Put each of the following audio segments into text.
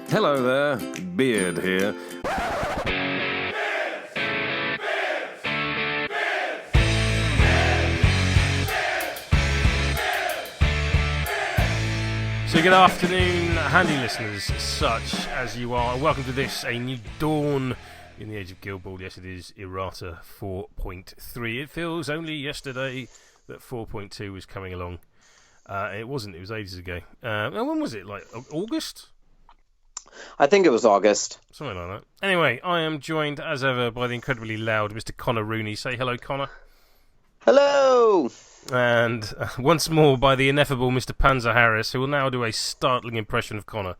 Hello there, Beard here. So good afternoon, handy listeners, such as you are. Welcome to this, a new dawn in the age of Guild Ball. Yes, it is Errata 4.3. It feels only yesterday that 4.2 was coming along. It wasn't, it was ages ago. When was it, like August? I think it was August. Something like that. Anyway, I am joined, as ever, by the incredibly loud Mr. Connor Rooney. Say hello, Connor. Hello! And once more by the ineffable Mr. Panzer Harris, who will now do a startling impression of Connor.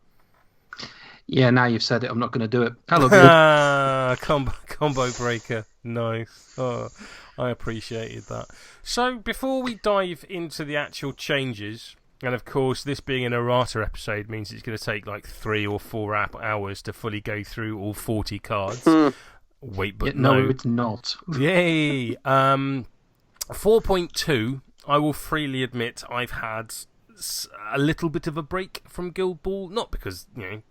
Yeah, now you've said it, I'm not going to do it. Hello, Bill. Combo breaker. Nice. Oh, I appreciated that. So, before we dive into the actual changes, and of course, this being an errata episode means it's going to take like 3 or 4 hours to fully go through all 40 cards. Wait, but no, it's not. Yay! 4.2, I will freely admit I've had a little bit of a break from Guild Ball. Not because,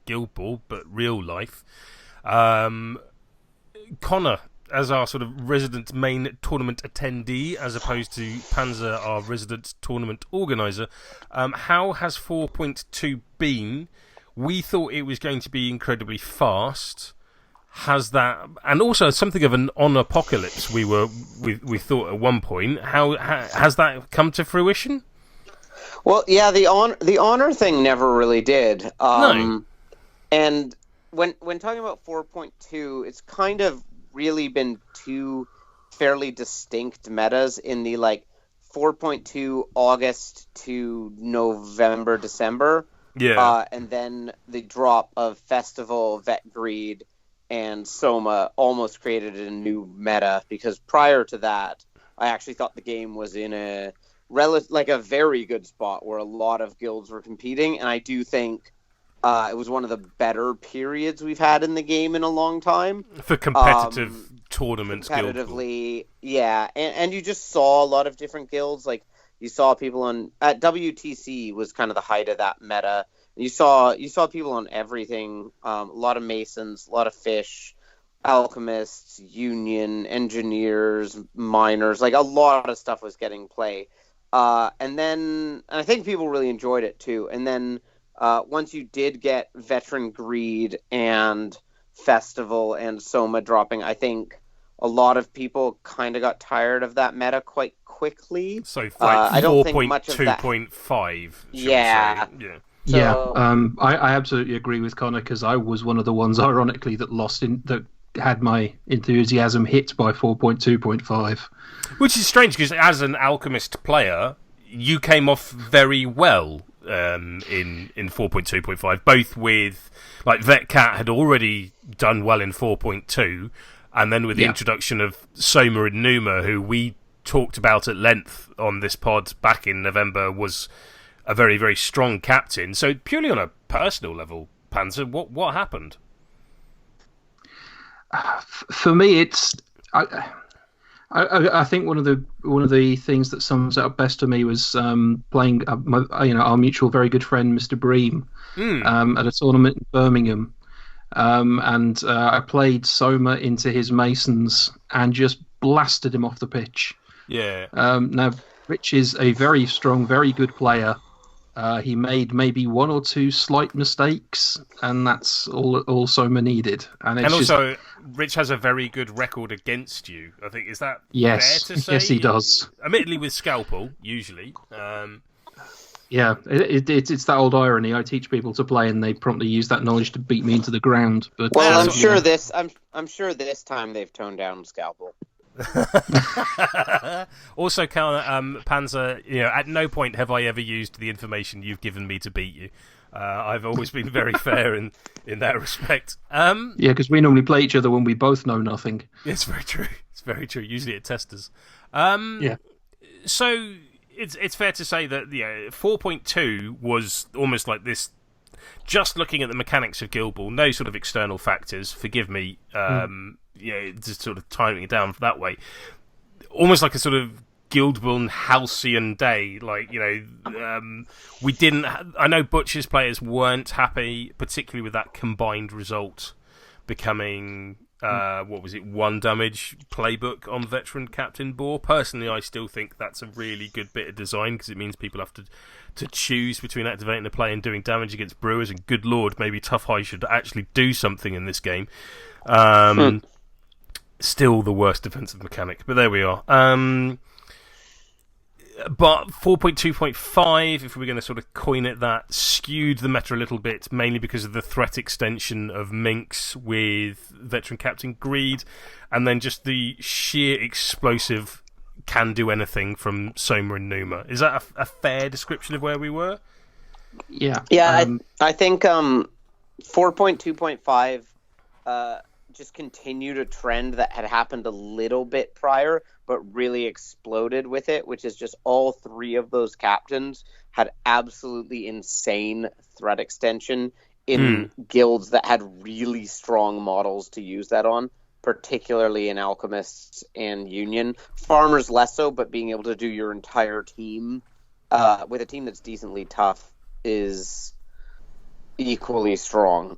Guild Ball, but real life. Connor, as our sort of resident main tournament attendee, as opposed to Panzer, our resident tournament organiser, how has 4.2 been? We thought it was going to be incredibly fast. Has that, and also something of an on-apocalypse we thought at one point. How has that come to fruition? Well, yeah, the honor thing never really did. No. And when talking about 4.2, it's kind of really been two fairly distinct metas in the 4.2 August to November, December. Yeah. And then the drop of Festival, Vet Greed, and Soma almost created a new meta, because prior to that, I actually thought the game was in a very good spot where a lot of guilds were competing, and I do think it was one of the better periods we've had in the game in a long time. For competitive tournaments, competitively, yeah, and you just saw a lot of different guilds. Like, you saw people at WTC was kind of the height of that meta. You saw people on everything, a lot of Masons, a lot of Fish, Alchemists, Union, Engineers, Miners, a lot of stuff was getting play. And I think people really enjoyed it too. And then once you did get Veteran Greed and Festival and Soma dropping, I think a lot of people kind of got tired of that meta quite quickly. So I don't think much of that. 4.2.5. Yeah. Yeah. So, yeah, I absolutely agree with Connor, because I was one of the ones, ironically, that had my enthusiasm hit by 4.2.5. Which is strange, because as an Alchemist player, you came off very well in 4.2.5, both with, Vetcat had already done well in 4.2, and then with the introduction of Soma and Numa, who we talked about at length on this pod back in November, was a very, very strong captain. So purely on a personal level, Panzer, what happened? For me, it's I think one of the things that sums it up best to me was playing our mutual very good friend Mr. Bream at a tournament in Birmingham, and I played Soma into his Masons and just blasted him off the pitch. Yeah. Now Rich is a very strong, very good player. He made maybe 1 or 2 slight mistakes, and that's all Soma needed. And also, Rich has a very good record against you. I think, is that fair to say? Yes, he does. Admittedly, with Scalpel, usually. Yeah, it's that old irony. I teach people to play, and they promptly use that knowledge to beat me into the ground. But I'm sure this time they've toned down Scalpel. Also, Panzer, at no point have I ever used the information you've given me to beat you. I've always been very fair in that respect. Yeah, because we normally play each other when we both know nothing. It's very true. It's very true. Usually at testers. Yeah. So it's fair to say that 4.2 was almost like this. Just looking at the mechanics of Guild Ball, no sort of external factors. Forgive me. Just sort of timing it down that way. Almost like a sort of Guild Ball halcyon day. Like, we didn't. I know Butcher's players weren't happy, particularly with that combined result becoming. What was it? 1 damage playbook on Veteran Captain Boar. Personally, I still think that's a really good bit of design because it means people have to choose between activating a play and doing damage against Brewers. And good lord, maybe Tough High should actually do something in this game. Still the worst defensive mechanic, but there we are. But 4.2.5, if we were going to sort of coin it that, skewed the meta a little bit, mainly because of the threat extension of Minx with Veteran Captain Greed, and then just the sheer explosive can-do-anything from Soma and Numa. Is that a fair description of where we were? Yeah. Yeah, I think 4.2.5 just continued a trend that had happened a little bit prior, but really exploded with it, which is just all 3 of those captains had absolutely insane threat extension in guilds that had really strong models to use that on, particularly in Alchemists and Union. Farmers less so, but being able to do your entire team with a team that's decently tough is equally strong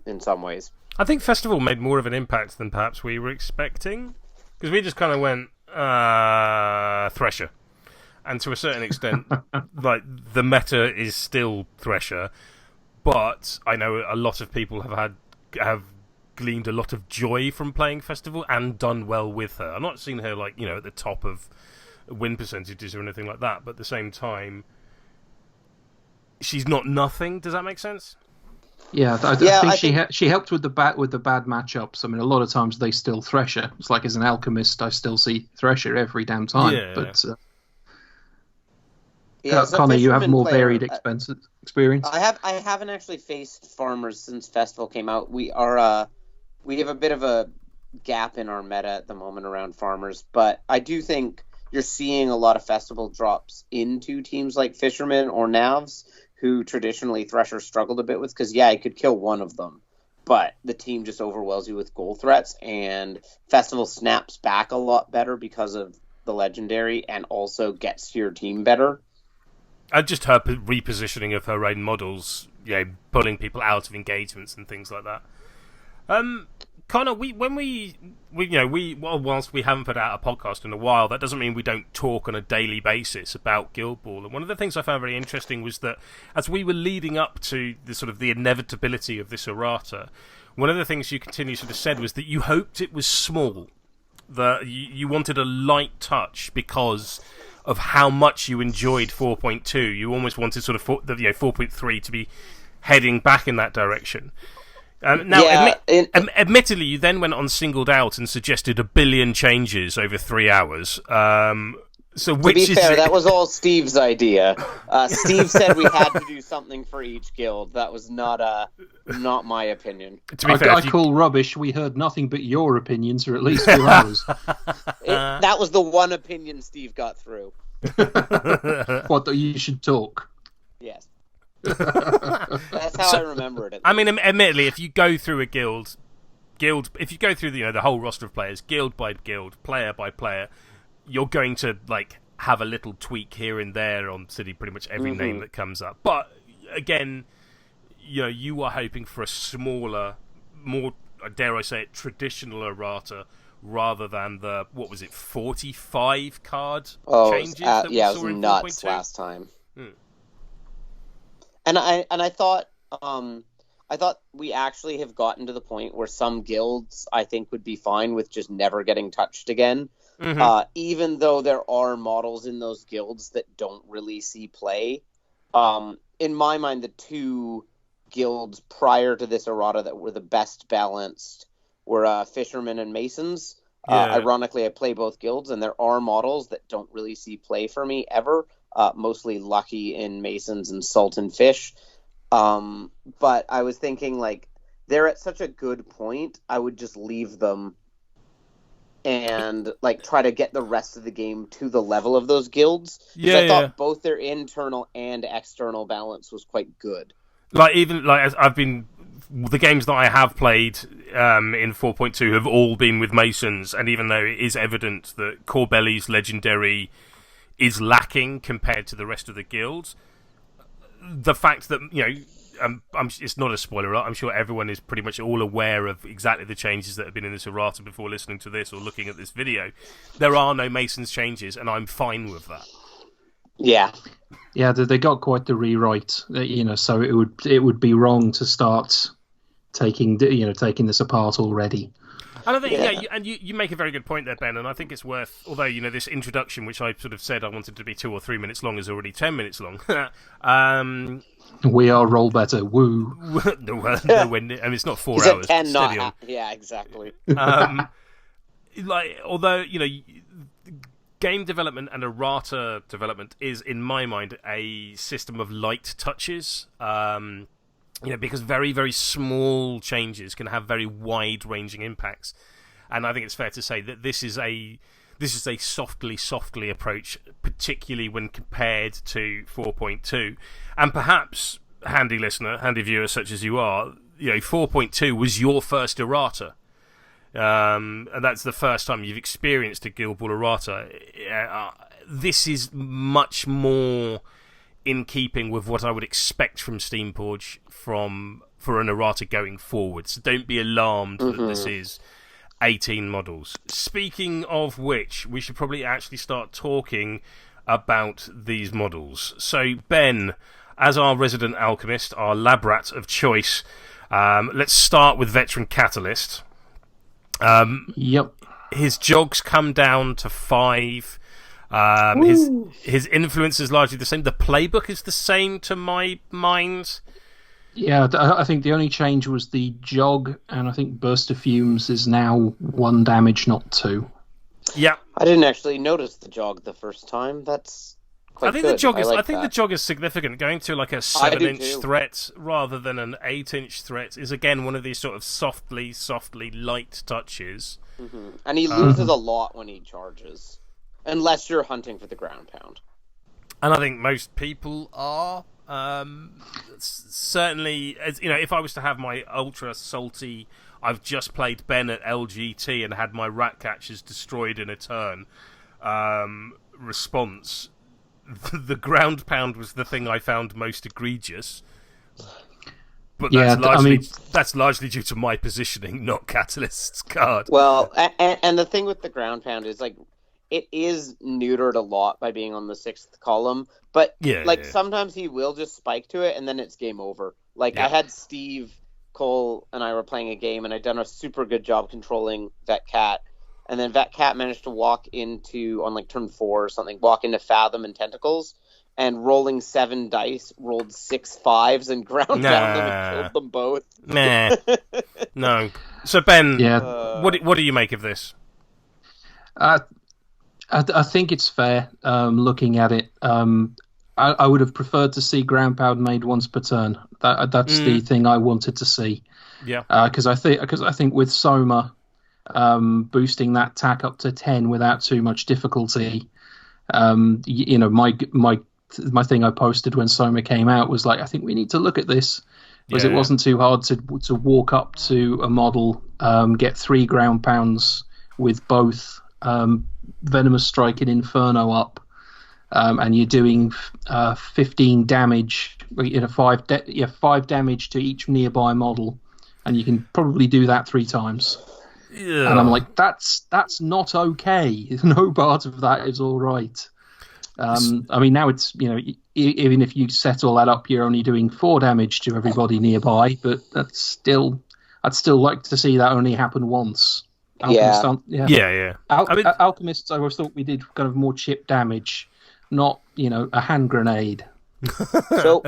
in some ways. I think Festival made more of an impact than perhaps we were expecting, because we just kind of went Thresher, and to a certain extent, like the meta is still Thresher, but I know a lot of people have gleaned a lot of joy from playing Festival and done well with her. I'm not seeing her like at the top of win percentages or anything like that, but at the same time, she's not nothing. Does that make sense? Yeah, I think she helped with the bad matchups. I mean, a lot of times they still Thresher. It's like as an alchemist, I still see Thresher every damn time. Yeah. But so Connor, you have more player, varied experience. I haven't actually faced farmers since Festival came out. We have a bit of a gap in our meta at the moment around farmers, but I do think you're seeing a lot of Festival drops into teams like Fishermen or Navs, who traditionally Thresher struggled a bit with, because you could kill one of them, but the team just overwhelms you with goal threats, and Festival snaps back a lot better because of the legendary, and also gets to your team better. Just her repositioning of her own models, pulling people out of engagements and things like that. Connor, whilst we haven't put out a podcast in a while, that doesn't mean we don't talk on a daily basis about Guild Ball. And one of the things I found very interesting was that as we were leading up to the sort of the inevitability of this errata, one of the things you continuously said was that you hoped it was small, that you wanted a light touch because of how much you enjoyed 4.2. You almost wanted sort of 4.3 to be heading back in that direction. Admittedly, you then went on Singled Out and suggested 1 billion changes over 3 hours. To be fair, that was all Steve's idea. Steve said we had to do something for each guild. That was not my opinion. To be fair, I call rubbish. We heard nothing but your opinions for at least 2 hours. That was the one opinion Steve got through. What, that you should talk? Yes. That's how I remember it. I mean, admittedly, if you go through a guild, if you go through the whole roster of players, guild by guild, player by player, you're going to have a little tweak here and there on pretty much every name that comes up. But again, you are hoping for a smaller, more, dare I say it, traditional errata rather than the 45 card changes that we saw in 4.2? Nuts last time. And I thought we actually have gotten to the point where some guilds I think would be fine with just never getting touched again. Even though there are models in those guilds that don't really see play. In my mind, the 2 guilds prior to this errata that were the best balanced were Fishermen and Masons. Ironically, I play both guilds, and there are models that don't really see play for me ever. Mostly Lucky in Masons and Sultan Fish. But I was thinking, they're at such a good point, I would just leave them and, try to get the rest of the game to the level of those guilds. I thought both their internal and external balance was quite good. The games that I have played in 4.2 have all been with Masons, and even though it is evident that Corbelli's legendary is lacking compared to the rest of the guilds. The fact that, it's not a spoiler, I'm sure everyone is pretty much all aware of exactly the changes that have been in this errata before listening to this or looking at this video. There are no Mason's changes, and I'm fine with that. Yeah. Yeah, they got quite the rewrite, so it would be wrong to start taking this apart already. And I think, you make a very good point there, Ben, and I think it's worth, although, this introduction, which I sort of said I wanted to be 2 or 3 minutes long, is already 10 minutes long. We are roll better, woo. It's not 4 He's hours. at 10, Steady not... on. Yeah, exactly. Although, game development and errata development is, in my mind, a system of light touches. Because very, very small changes can have very wide-ranging impacts, and I think it's fair to say that this is a softly approach, particularly when compared to 4.2, and perhaps, handy listener, handy viewer such as you are, 4.2 was your first errata, and that's the first time you've experienced a Guild Ball errata. This is much more in keeping with what I would expect from Steamforge for an errata going forward. So don't be alarmed that this is 18 models. Speaking of which, we should probably actually start talking about these models. So Ben, as our resident alchemist, our lab rat of choice, let's start with Veteran Catalyst. Yep. His jogs come down to 5. His influence is largely the same. The playbook is the same to my mind. Yeah, I think the only change was the jog, and I think Burst of Fumes is now 1 damage, not 2. Yeah, I didn't actually notice the jog the first time. That's quite I think good. the jog is. I think the jog is significant. Going to like a 7-inch threat rather than an 8-inch threat is again one of these sort of softly light touches. Mm-hmm. And he loses a lot when he charges, unless you're hunting for the ground pound. And I think most people are. Certainly, if I was to have my ultra salty, I've just played Ben at LGT and had my rat catchers destroyed in a turn response, the ground pound was the thing I found most egregious. But that's largely due to my positioning, not Catalyst's card. Well, and the thing with the ground pound is it is neutered a lot by being on the 6th column, but sometimes he will just spike to it and then it's game over. I had Steve Cole and I were playing a game and I'd done a super good job controlling Vet Cat, and then Vet Cat managed to walk into, on turn 4 or something, walk into Fathom and Tentacles, and rolling 7 dice, rolled 6 5s and ground down them and killed them both. Nah. No. So Ben, what do you make of this? I think it's fair, looking at it. I would have preferred to see ground pound made once per turn. That's the thing I wanted to see. Yeah. Because I think with Soma, boosting that tack up to 10 without too much difficulty, my thing I posted when Soma came out was I think we need to look at this, because it wasn't too hard to walk up to a model, get 3 ground pounds with both Venomous Strike and Inferno up, and you're doing 15 damage, 5 damage to each nearby model, and you can probably do that 3 times. Yeah. And I'm like, that's not okay. No part of that is all right. Now it's, even if you set all that up, you're only doing 4 damage to everybody nearby, but I'd still like to see that only happen once. Alchemists, I always thought we did kind of more chip damage, not a hand grenade. So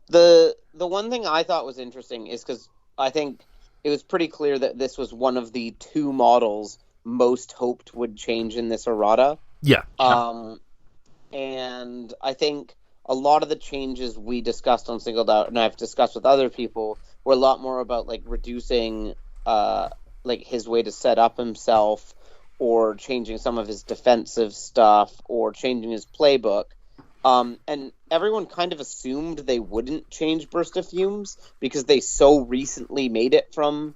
the one thing I thought was interesting is because I think it was pretty clear that this was one of the 2 models most hoped would change in this errata. Yeah. And I think a lot of the changes we discussed on Singled Out, and I've discussed with other people, were a lot more about reducing his way to set up himself, or changing some of his defensive stuff, or changing his playbook. And everyone kind of assumed they wouldn't change Burst of Fumes because they so recently made it from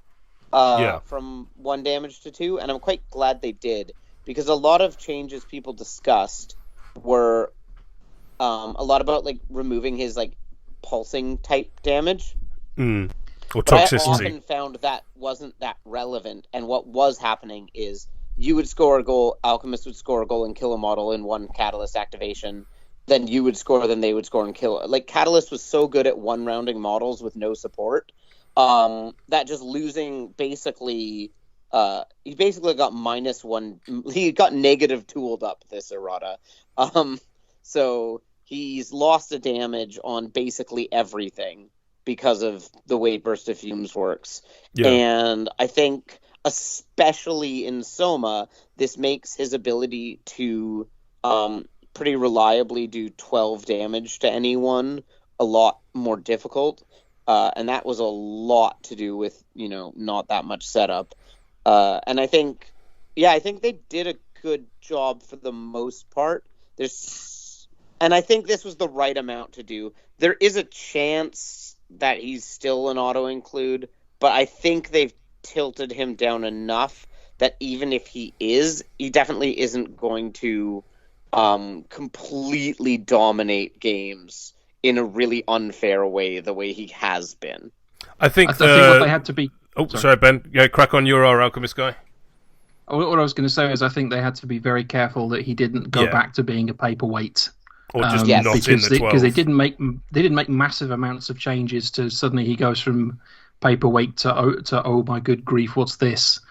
1 damage to 2, and I'm quite glad they did, because a lot of changes people discussed were a lot about like removing his like pulsing type damage. Or But I toxicity. often found that wasn't that relevant, and what was happening is you would score a goal, Alchemist would score a goal and kill a model in one Catalyst activation, then you would score, then they would score and kill. Like, Catalyst was so good at one-rounding models with no support, that just losing basically... he basically got -1... He got negative tooled up, this Errata. So he's lost a damage on basically everything because of the way Burst of Fumes works. Yeah. And I think, especially in Soma, this makes his ability to pretty reliably do 12 damage to anyone a lot more difficult. And that was a lot to do with, not that much setup. And I think they did a good job for the most part. And I think this was the right amount to do. There is a chance that he's still an auto-include, but I think they've tilted him down enough that even if he is, he definitely isn't going to completely dominate games in a really unfair way, the way he has been. I think what they had to be... Oh, sorry, Ben. Yeah, crack on. You're our Alchemist guy. What I was going to say is I think they had to be very careful that he didn't go back to being a paperweight. Or just Yes. not in the 12. Because they didn't make massive amounts of changes to suddenly he goes from paperweight to oh my good grief, what's this?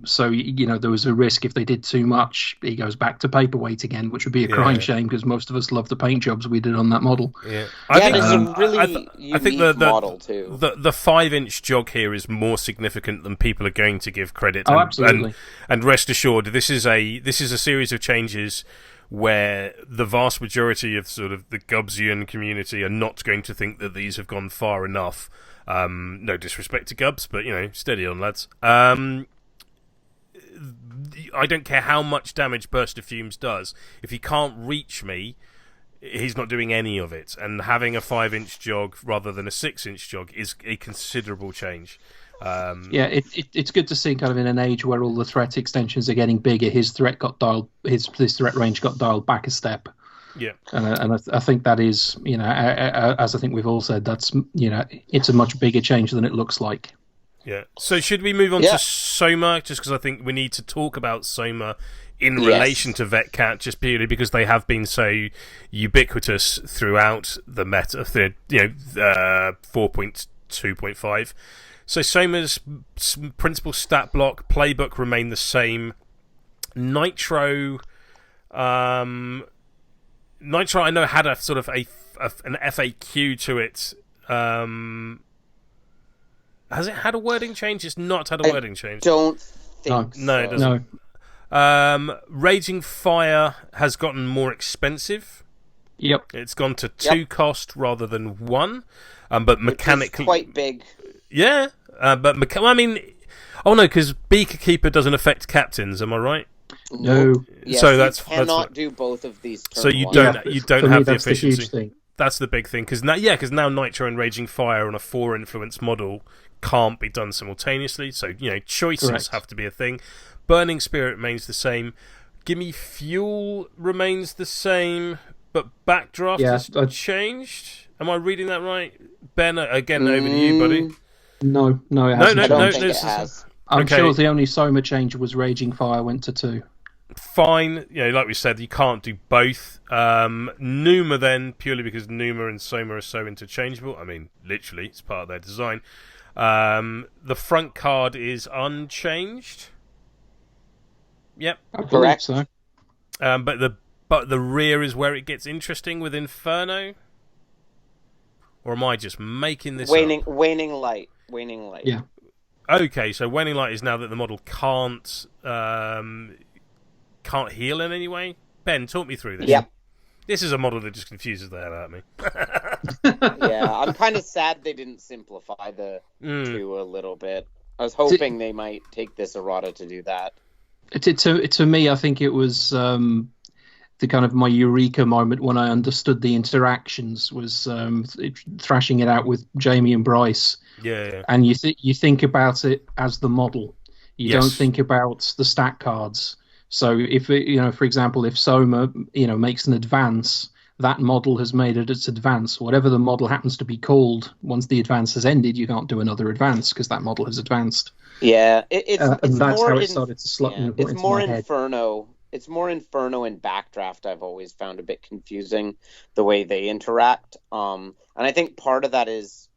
So there was a risk if they did too much, he goes back to paperweight again, which would be a crying shame because most of us love the paint jobs we did on that model. Yeah, I think it's a really unique model too. The 5-inch jog here is more significant than people are going to give credit. Oh, absolutely. And rest assured, this is a series of changes where the vast majority of sort of the Gubsian community are not going to think that these have gone far enough. No disrespect to Gubs, but steady on, lads. I don't care how much damage Burst of Fumes does. If he can't reach me, he's not doing any of it. And having a 5-inch jog rather than a 6-inch jog is a considerable change. It's good to see kind of in an age where all the threat extensions are getting bigger, his threat range got dialed back a step. Yeah, and I think that is, as I think we've all said, that's it's a much bigger change than it looks like. Yeah. So should we move on to Soma? Just because I think we need to talk about Soma in relation to VetCat, just purely because they have been so ubiquitous throughout the meta, 4.2.5. So Soma's principal stat block, playbook remain the same. Nitro, I know had a sort of an FAQ to it. Has it had a wording change? It's not had a wording change. Don't think No, it doesn't. No. Raging Fire has gotten more expensive. Yep. It's gone to 2 cost rather than 1. But mechanically... quite big. Yeah. Because Beaker Keeper doesn't affect captains, am I right? No. Yes, so you cannot do both of these turn So you one. don't have the efficiency. The huge thing. That's the big thing, because now Nitro and Raging Fire on a 4 influence model can't be done simultaneously. So choices have to be a thing. Burning Spirit remains the same. Gimme Fuel remains the same, but Backdraft has changed. Am I reading that right? Ben, again, over to you, buddy. No, it hasn't. I don't think it has. I'm sure the only Soma change was Raging Fire went to 2. Fine, like we said, you can't do both. Numa then, purely because Numa and Soma are so interchangeable. I mean, literally, it's part of their design. The front card is unchanged. Yep, correct. So, but the rear is where it gets interesting with Inferno. Or am I just making this up? Waning light. Yeah. Okay, so Waning Light is now that the model can't heal in any way. Ben, talk me through this. Yep. This is a model that just confuses the hell out of me. Yeah, I'm kind of sad they didn't simplify the 2 a little bit. I was hoping they might take this Errata to do that. To me, I think it was the kind of my eureka moment when I understood the interactions was thrashing it out with Jamie and Bryce. Yeah. And you think about it as the model. You don't think about the stat cards. So if for example, if Soma makes an advance, that model has made it its advance. Whatever the model happens to be called, once the advance has ended, you can't do another advance because that model has advanced. Yeah, And that's more how it started to slot into it's more my head. Inferno. It's more Inferno and Backdraft. I've always found a bit confusing the way they interact. And I think part of that is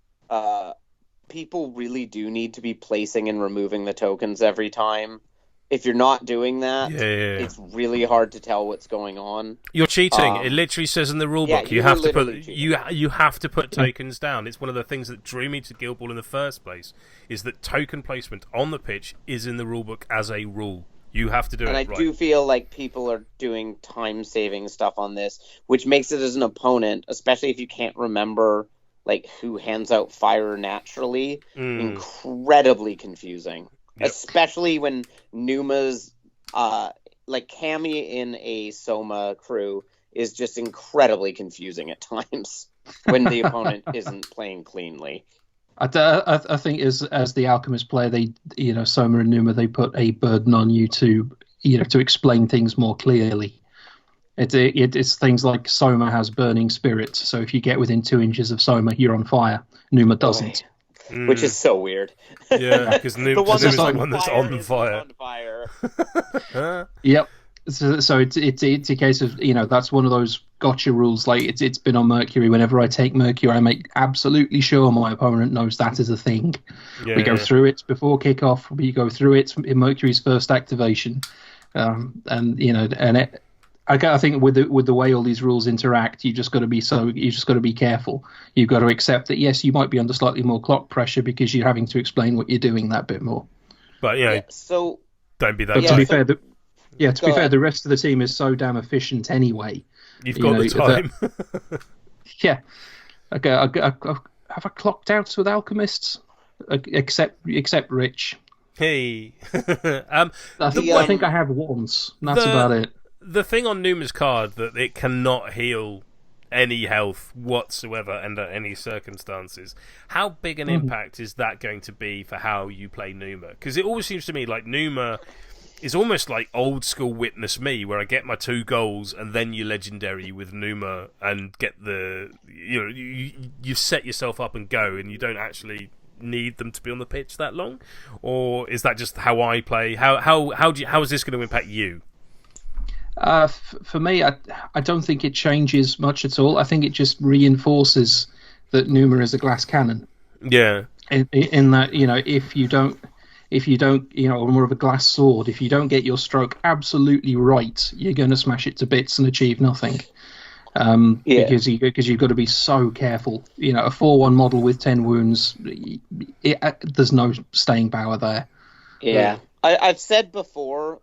people really do need to be placing and removing the tokens every time. If you're not doing that, it's really hard to tell what's going on. You're cheating. It literally says in the rulebook you have to put you have to put tokens down. It's one of the things that drew me to Guild Ball in the first place. Is that token placement on the pitch is in the rulebook as a rule. You have to do it. And I do feel like people are doing time-saving stuff on this, which makes it as an opponent, especially if you can't remember like who hands out fire naturally, incredibly confusing. Yep. Especially when Numa's like Cammy in a Soma crew is just incredibly confusing at times when the opponent isn't playing cleanly. I think as the Alchemist player, they Soma and Numa, they put a burden on you to explain things more clearly. It's things like Soma has burning spirit, so if you get within 2 inches of Soma, you're on fire. Numa doesn't. Which is so weird. Yeah, because Numa's the one that's on fire. Yep. So it's a case of that's one of those gotcha rules. Like it's been on Mercury. Whenever I take Mercury, I make absolutely sure my opponent knows that is a thing. Yeah. We go through it before kickoff. We go through it in Mercury's first activation, I think with the way all these rules interact, you just got to be careful. You've got to accept that yes, you might be under slightly more clock pressure because you're having to explain what you're doing that bit more. But so don't be that. But to be fair, the rest of the team is so damn efficient anyway. You've got the time. Yeah. Okay. Have I clocked out with Alchemists? Except Rich. Hey. I think I have once. That's about it. The thing on Numa's card that it cannot heal any health whatsoever under any circumstances. How big an impact is that going to be for how you play Numa? Because it always seems to me like Numa is almost like old school Witness Me, where I get my 2 goals and then you legendary with Numa and get the you set yourself up and go, and you don't actually need them to be on the pitch that long. Or is that just how I play? How is this going to impact you? For me, I don't think it changes much at all. I think it just reinforces that Numa is a glass cannon. Yeah. In that, if you don't, or more of a glass sword, if you don't get your stroke absolutely right, you're going to smash it to bits and achieve nothing. Because you've got to be so careful. A 4-1 model with 10 wounds, there's no staying power there. Yeah. I've said before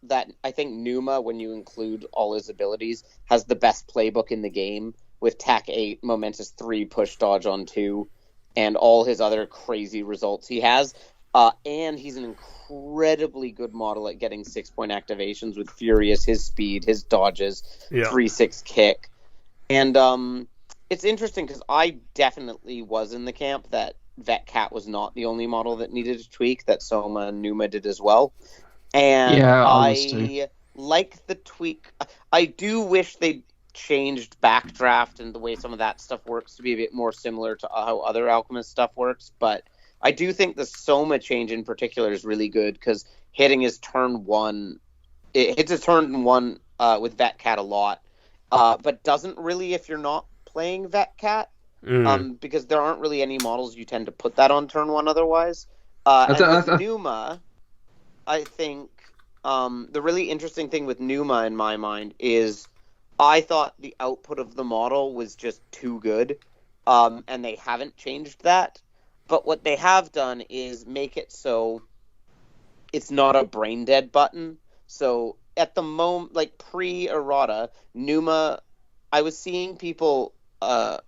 that I think Numa, when you include all his abilities, has the best playbook in the game with Tac 8, Momentous 3, Push Dodge on 2, and all his other crazy results he has. And he's an incredibly good model at getting 6-point activations with Furious, his speed, his dodges, 3-6 kick. And it's interesting because I definitely was in the camp that Vet Cat was not the only model that needed a tweak, that Soma and Numa did as well. And I like the tweak. I do wish they changed Backdraft and the way some of that stuff works to be a bit more similar to how other Alchemist stuff works. But I do think the Soma change in particular is really good because hitting his turn 1, it hits his turn 1 with Vet Cat a lot, but doesn't really if you're not playing Vet Cat, because there aren't really any models you tend to put that on turn 1 otherwise. And with Numa, I think the really interesting thing with Numa in my mind is I thought the output of the model was just too good, and they haven't changed that. But what they have done is make it so it's not a brain dead button. So at the moment, like pre-Errata, Numa, I was seeing people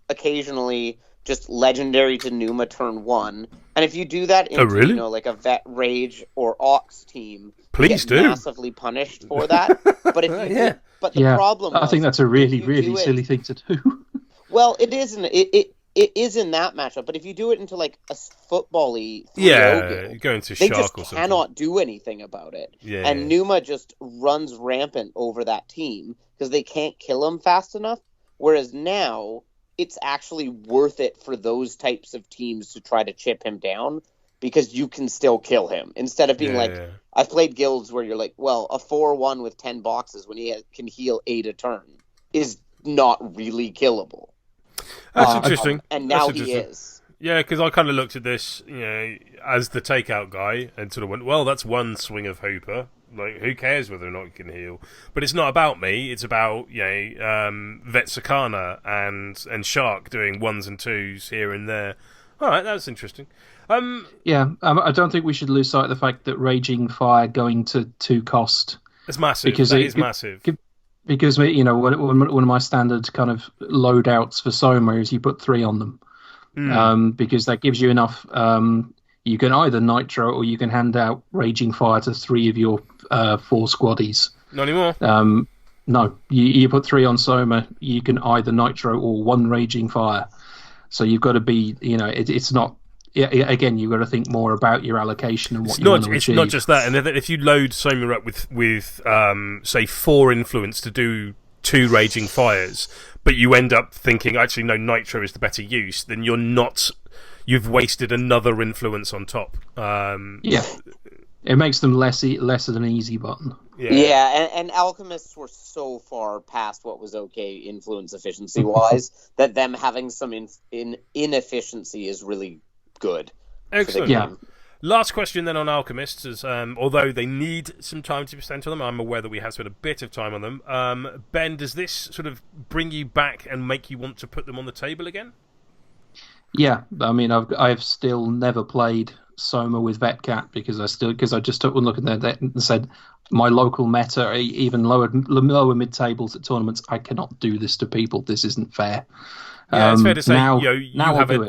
occasionally just legendary to Numa turn 1. And if you do that into, like a Vet Rage or Ox team, please you get massively punished for that. But if you but the problem I think that's a really silly thing to do. Well, it isn't. it is in that matchup, but if you do it into like a football-y 3-0 Yeah, guild, go into they Shark just or something. cannot do anything about it. Yeah, and yeah. Numa just runs rampant over that team because they can't kill him fast enough. Whereas now, it's actually worth it for those types of teams to try to chip him down because you can still kill him. Instead of being I've played guilds where you're like, well, a 4-1 with 10 boxes when he can heal 8 a turn is not really killable. That's interesting. And now he is. Yeah, because I kind of looked at this, as the takeout guy, and sort of went, well, that's one swing of Hooper. Like, who cares whether or not he can heal? But it's not about me. It's about Vetsakana and Shark doing 1s and 2s here and there. All right, that's interesting. I don't think we should lose sight of the fact that Raging Fire going to 2 cost. It's massive. That is massive. Because one of my standard kind of loadouts for Soma is you put 3 on them, because that gives you enough. You can either nitro or you can hand out Raging Fire to 3 of your 4 squaddies. Not anymore. No, you put 3 on Soma. You can either nitro or 1 Raging Fire. So you've got to be, it's not. Again, you've got to think more about your allocation and what you want to achieve. It's not just that, and if you load Soma up with say 4 influence to do 2 Raging Fires, but you end up thinking actually no, nitro is the better use, then you've wasted another influence on top. It makes them less of an easy button. Yeah, and alchemists were so far past what was okay influence efficiency wise that them having some inefficiency is really good. Excellent. Yeah. Last question then on alchemists is, although they need some time to be spent on them, I'm aware that we have spent a bit of time on them. Ben, does this sort of bring you back and make you want to put them on the table again? Yeah, I mean, I've still never played Soma with Vetcat because I just took one look at that and said my local meta, even lower mid tables at tournaments, I cannot do this to people. This isn't fair. Yeah, it's fair to say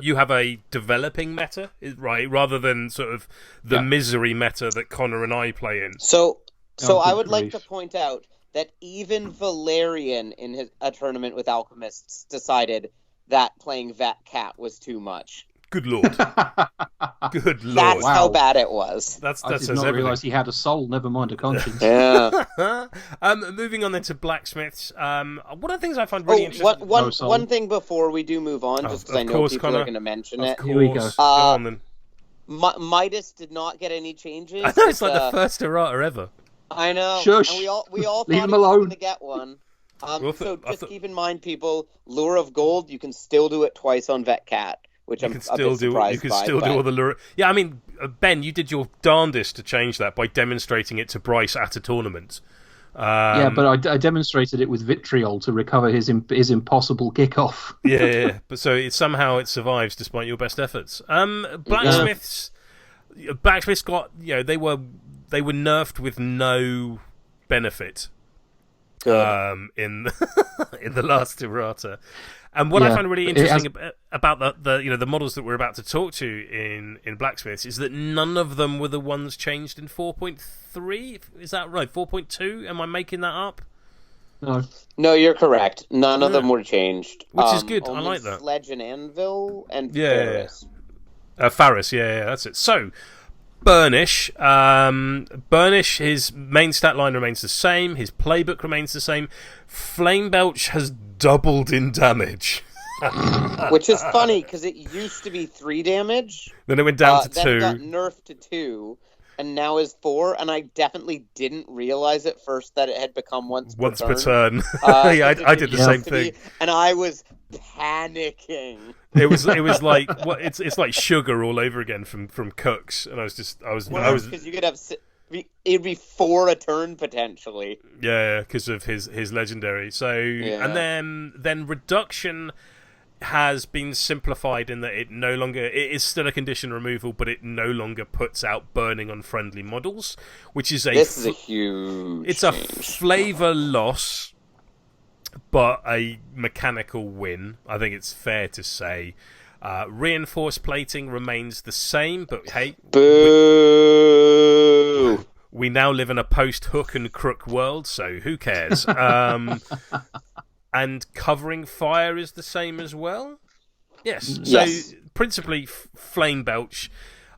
you have a developing meta, right, rather than sort of the misery meta that Connor and I play in. So I would like to point out that even Valerian in a tournament with alchemists decided that playing Vet-Cat was too much. Good lord. Good lord. That's how bad it was. I did not realise he had a soul, never mind a conscience. Yeah. Moving on then to blacksmiths. One of the things I find really interesting... One thing before we do move on, just because I know people are going to mention it. Here we go. Go on then. Midas did not get any changes. I know, it's like the first errata ever. I know. Shush. And we all Leave thought him he was alone. going to get one. So just keep in mind, people, Lure of Gold, you can still do it twice on Vet-Cat, which I'm a bit surprised by. You can still do all the lure... Yeah, I mean, Ben, you did your darndest to change that by demonstrating it to Bryce at a tournament. Yeah, but I demonstrated it with Vitriol to recover his impossible kickoff. Yeah. But so somehow it survives despite your best efforts. Blacksmiths got, they were nerfed with no benefit. In the last errata, and what I find really interesting about the models that we're about to talk to in Blacksmiths is that none of them were the ones changed in 4.3. Is that right? 4.2? Am I making that up? No, you're correct. None of them were changed, which is good. Only I like that. Sledge and Anvil and Faris. Faris. Faris, that's it. So. Burnish, his main stat line remains the same, his playbook remains the same. Flamebelch has doubled in damage. Which is funny, because it used to be 3 damage. Then it went down to 2. Then it got nerfed to 2, and now is 4, and I definitely didn't realize at first that it had become once per turn. Yeah, I did the same thing. And I was panicking. It was like it's like sugar all over again from Cooks, and I was because you could have it'd be 4 a turn potentially. Yeah, because of his legendary. So and then reduction has been simplified in that it is still a condition removal, but it no longer puts out burning on friendly models, which is a huge. It's change. A flavor loss. But a mechanical win, I think it's fair to say. Reinforced plating remains the same, but hey... Boo! We now live in a post-hook and crook world, so who cares? And covering fire is the same as well? Yes. Yes. So principally flame belch.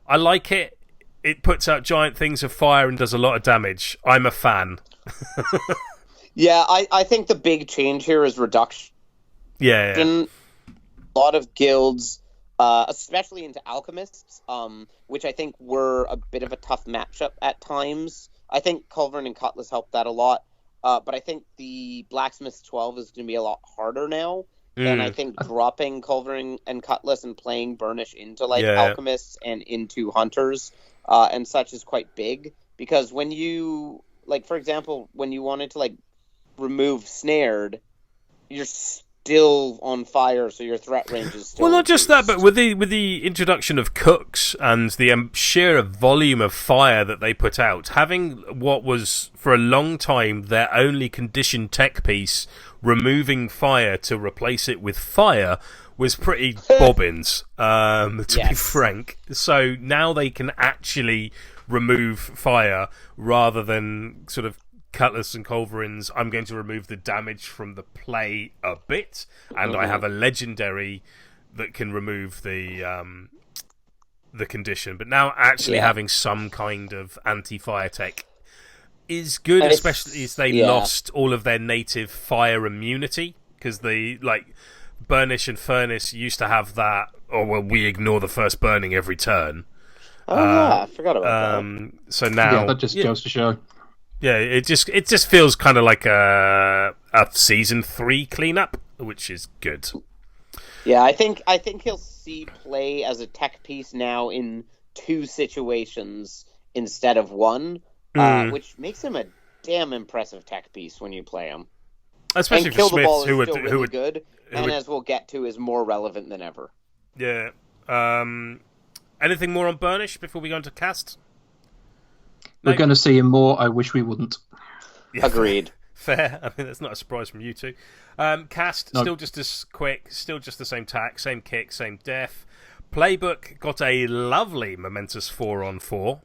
I like it. It puts out giant things of fire and does a lot of damage. I'm a fan. Yeah, I think the big change here is reduction. Yeah. A lot of guilds, especially into alchemists, which I think were a bit of a tough matchup at times. I think Culverin and Cutlass helped that a lot. But I think the Blacksmith 12 is going to be a lot harder now. And I think dropping Culverin and Cutlass and playing Burnish into alchemists and into hunters and such is quite big. Because when you, for example, when you wanted to remove snared, you're still on fire, so your threat range is still. Well, not just that, but with the introduction of cooks and the sheer volume of fire that they put out, having what was for a long time their only conditioned tech piece, removing fire to replace it with fire, was pretty bobbins, to be frank. So now they can actually remove fire rather than sort of Cutlass and Culverins. I'm going to remove the damage from the play a bit, and I have a legendary that can remove the condition. But now actually having some kind of anti-fire tech is good, especially as they lost all of their native fire immunity, because the Burnish and Furnace used to have that. Oh well, we ignore the first burning every turn. I forgot about that. So now that just goes to show. Yeah, it just feels kind of like a season 3 cleanup, which is good. Yeah, I think he'll see play as a tech piece now in 2 situations instead of 1, which makes him a damn impressive tech piece when you play him. Especially and for Kill the Smiths, Ball is who still would really good, and as we'll get to, is more relevant than ever. Yeah. Anything more on Burnish before we go into cast? We're going to see him more. I wish we wouldn't. Yeah, agreed. Fair. I mean, that's not a surprise from you two. Cast, still just as quick, still just the same tack, same kick, same def. Playbook got a lovely momentous 4-on-4.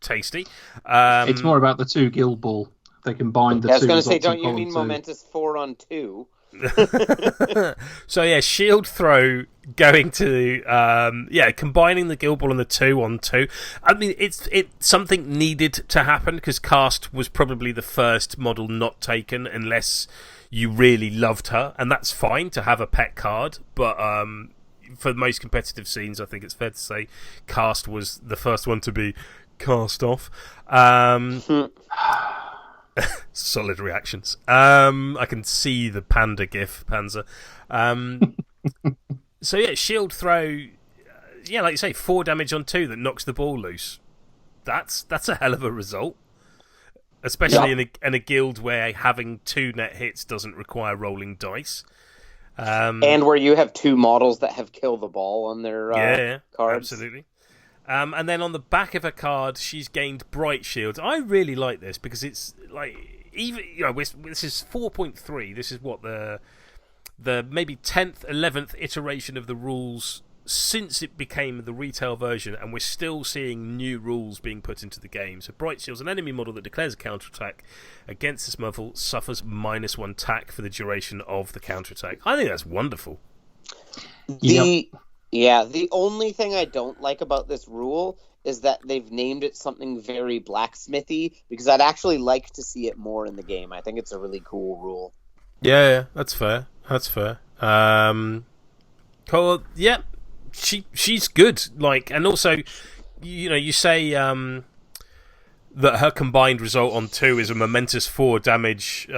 Tasty. It's more about the 2 Guild Ball. They combined the 2. I was going to say, don't you mean momentous 4-on-2? So yeah, shield throw going to combining the Guild Ball and the 2-on-2. I mean, it's something needed to happen because Cast was probably the first model not taken unless you really loved her, and that's fine to have a pet card, but for most competitive scenes, I think it's fair to say Cast was the first one to be cast off. Solid reactions. I can see the panda gif, Panzer. So yeah, shield throw. Yeah, like you say, 4 damage on 2 that knocks the ball loose. That's a hell of a result, especially in a guild where having 2 net hits doesn't require rolling dice. And where you have 2 models that have kill the ball on their cards. Absolutely. And then on the back of her card, she's gained Bright Shields. I really like this because it's even this is 4.3. This is what the maybe 10th, 11th iteration of the rules since it became the retail version, and we're still seeing new rules being put into the game. So Bright Shields, an enemy model that declares a counterattack against this model, suffers -1 tack for the duration of the counterattack. I think that's wonderful. The only thing I don't like about this rule is that they've named it something very blacksmithy, because I'd actually like to see it more in the game. I think it's a really cool rule. Yeah, that's fair. Cool. Yeah, she's good. And also, you say that her combined result on 2 is a momentous 4 damage.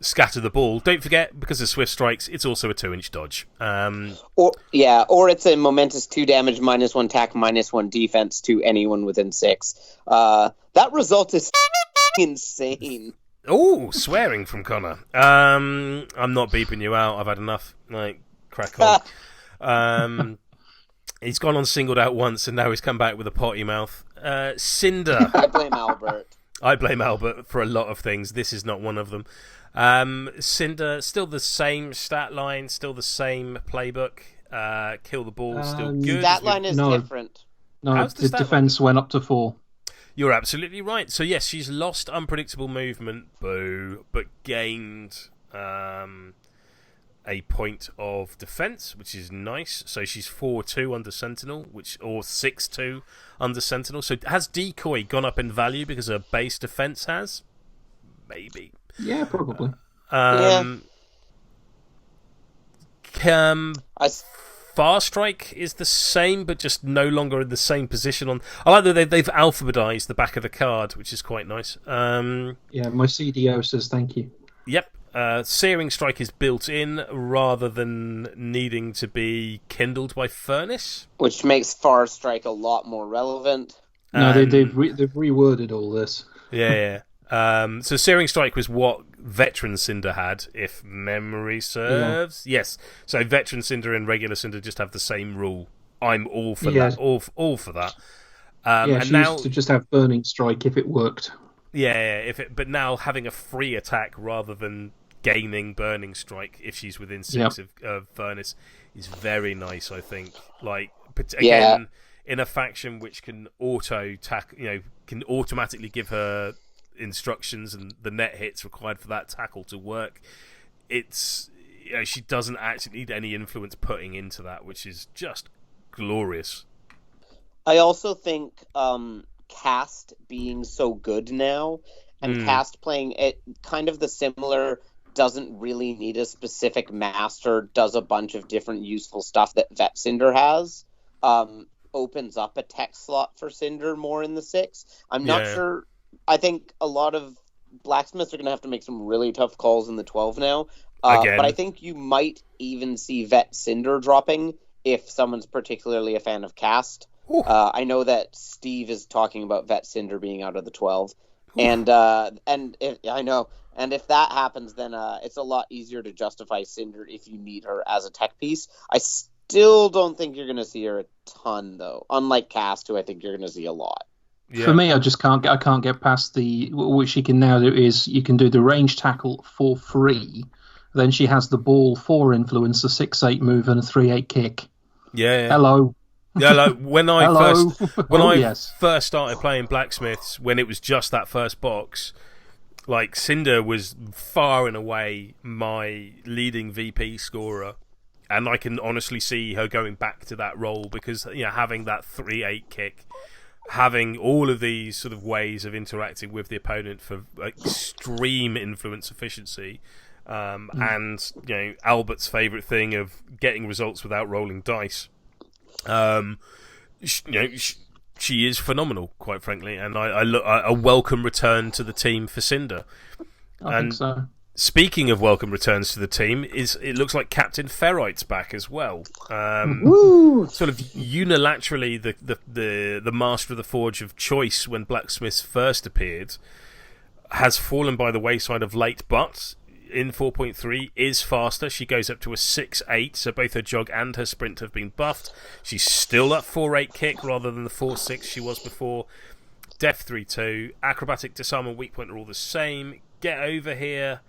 Scatter the ball. Don't forget, because of Swift Strikes, it's also a 2-inch dodge. Or it's a momentous 2 damage, -1 attack, -1 defense to anyone within 6. That result is insane. Oh, swearing from Connor. I'm not beeping you out. I've had enough. Crack on. He's gone on singled out once, and now he's come back with a potty mouth. Cinder. I blame Albert. I blame Albert for a lot of things. This is not one of them. Cinder, still the same stat line, still the same playbook. Kill the ball, still good. Stat line is different. No, the defense went up to 4. You're absolutely right. So yes, she's lost unpredictable movement, boo, but gained a point of defense, which is nice. So she's 4-2 under Sentinel, or 6-2 under Sentinel. So has Decoy gone up in value because her base defense has? Maybe. Yeah, probably. Far Strike is the same, but just no longer in the same position. I like that they've alphabetized the back of the card, which is quite nice. Yeah, my CDO says thank you. Yep. Searing Strike is built in rather than needing to be kindled by Furnace, which makes Far Strike a lot more relevant. No, they've reworded all this. Yeah. So Searing Strike was what Veteran Cinder had, if memory serves. Yeah. Yes. So Veteran Cinder and regular Cinder just have the same rule. I'm all for that. All for that. And she now used to just have Burning Strike if it worked. Yeah. But now having a free attack rather than gaining Burning Strike if she's within 6 of Furnace is very nice. I think. Like again, in a faction which can can automatically give her instructions and the net hits required for that tackle to work, it's she doesn't actually need any influence putting into that, which is just glorious. I also think Cast being so good now and Cast playing it kind of the similar, doesn't really need a specific master, does a bunch of different useful stuff that Vet Cinder has, opens up a tech slot for Cinder more in the 6. I'm not sure. I think a lot of blacksmiths are going to have to make some really tough calls in the 12 now. But I think you might even see Vet Cinder dropping if someone's particularly a fan of Cast. I know that Steve is talking about Vet Cinder being out of the 12. And if that happens, then it's a lot easier to justify Cinder if you need her as a tech piece. I still don't think you're going to see her a ton, though. Unlike Cast, who I think you're going to see a lot. Yeah. For me, I can't get past what she can now do is you can do the range tackle for free. Then she has the ball 4 influence, a 6-8 move, and a 3-8 kick. Yeah. Hello. Yeah, like when I first started playing blacksmiths, when it was just that first box, like Cinder was far and away my leading VP scorer, and I can honestly see her going back to that role because having that 3-8 kick, having all of these sort of ways of interacting with the opponent for extreme influence efficiency, and Albert's favourite thing of getting results without rolling dice. She is phenomenal, quite frankly, and I welcome return to the team for Cinder. I think so. Speaking of welcome returns to the team, it looks like Captain Ferrite's back as well. Sort of unilaterally, the Master of the Forge of choice when blacksmiths first appeared has fallen by the wayside of late, but in 4.3 is faster. She goes up to a 6-8, so both her jog and her sprint have been buffed. She's still at 4-8 kick rather than the 4-6 she was before. Def 3-2, acrobatic, disarm and weak point are all the same. Get over here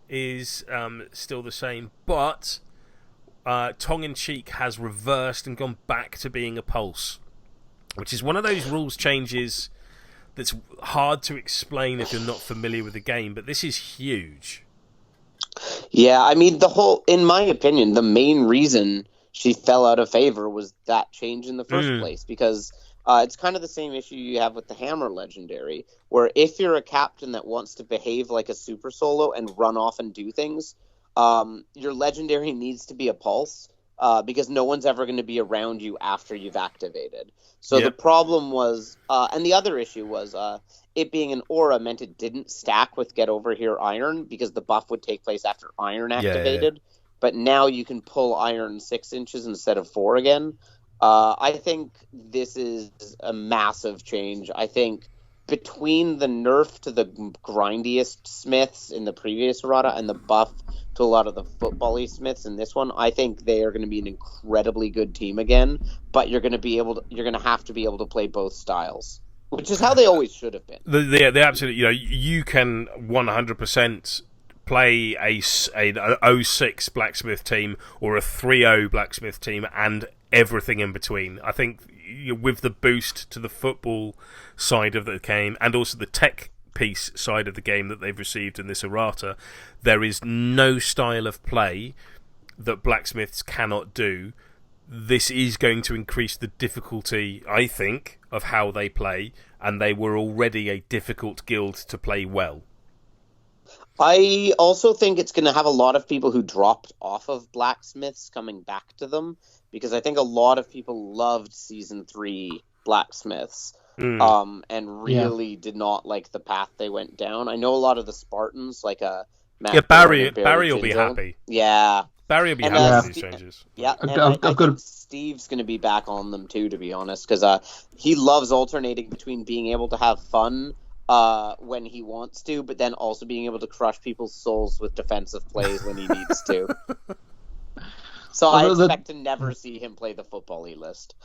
is still the same, but tongue-in-cheek has reversed and gone back to being a pulse, which is one of those rules changes that's hard to explain if you're not familiar with the game, but this is huge. Yeah, I mean, in my opinion, the main reason she fell out of favor was that change in the first place, because it's kind of the same issue you have with the Hammer Legendary, where if you're a captain that wants to behave like a super solo and run off and do things, your Legendary needs to be a pulse, because no one's ever going to be around you after you've activated. So the problem was, and the other issue was, it being an aura meant it didn't stack with Get Over Here Iron, because the buff would take place after Iron activated. Yeah. But now you can pull Iron 6 inches instead of 4 again. I think this is a massive change. I think between the nerf to the grindiest smiths in the previous errata and the buff to a lot of the football-y smiths in this one, I think they are going to be an incredibly good team again. But you're going to have to be able to play both styles, which is how they always should have been. They absolutely. You can 100% play a 06 blacksmith team or a 3-0 blacksmith team and everything in between. I think with the boost to the football side of the game and also the tech piece side of the game that they've received in this errata, there is no style of play that blacksmiths cannot do, this is going to increase the difficulty, I think, of how they play, and they were already a difficult guild to play well. I also think it's going to have a lot of people who dropped off of blacksmiths coming back to them, because I think a lot of people loved Season 3 blacksmiths and really did not like the path they went down. I know a lot of the Spartans, like Matt Barry will be happy. Yeah. Barry will be happy with these changes. Yeah, and I think Steve's going to be back on them too, to be honest, because he loves alternating between being able to have fun when he wants to, but then also being able to crush people's souls with defensive plays when he needs to. So I expect to never see him play the football-y list.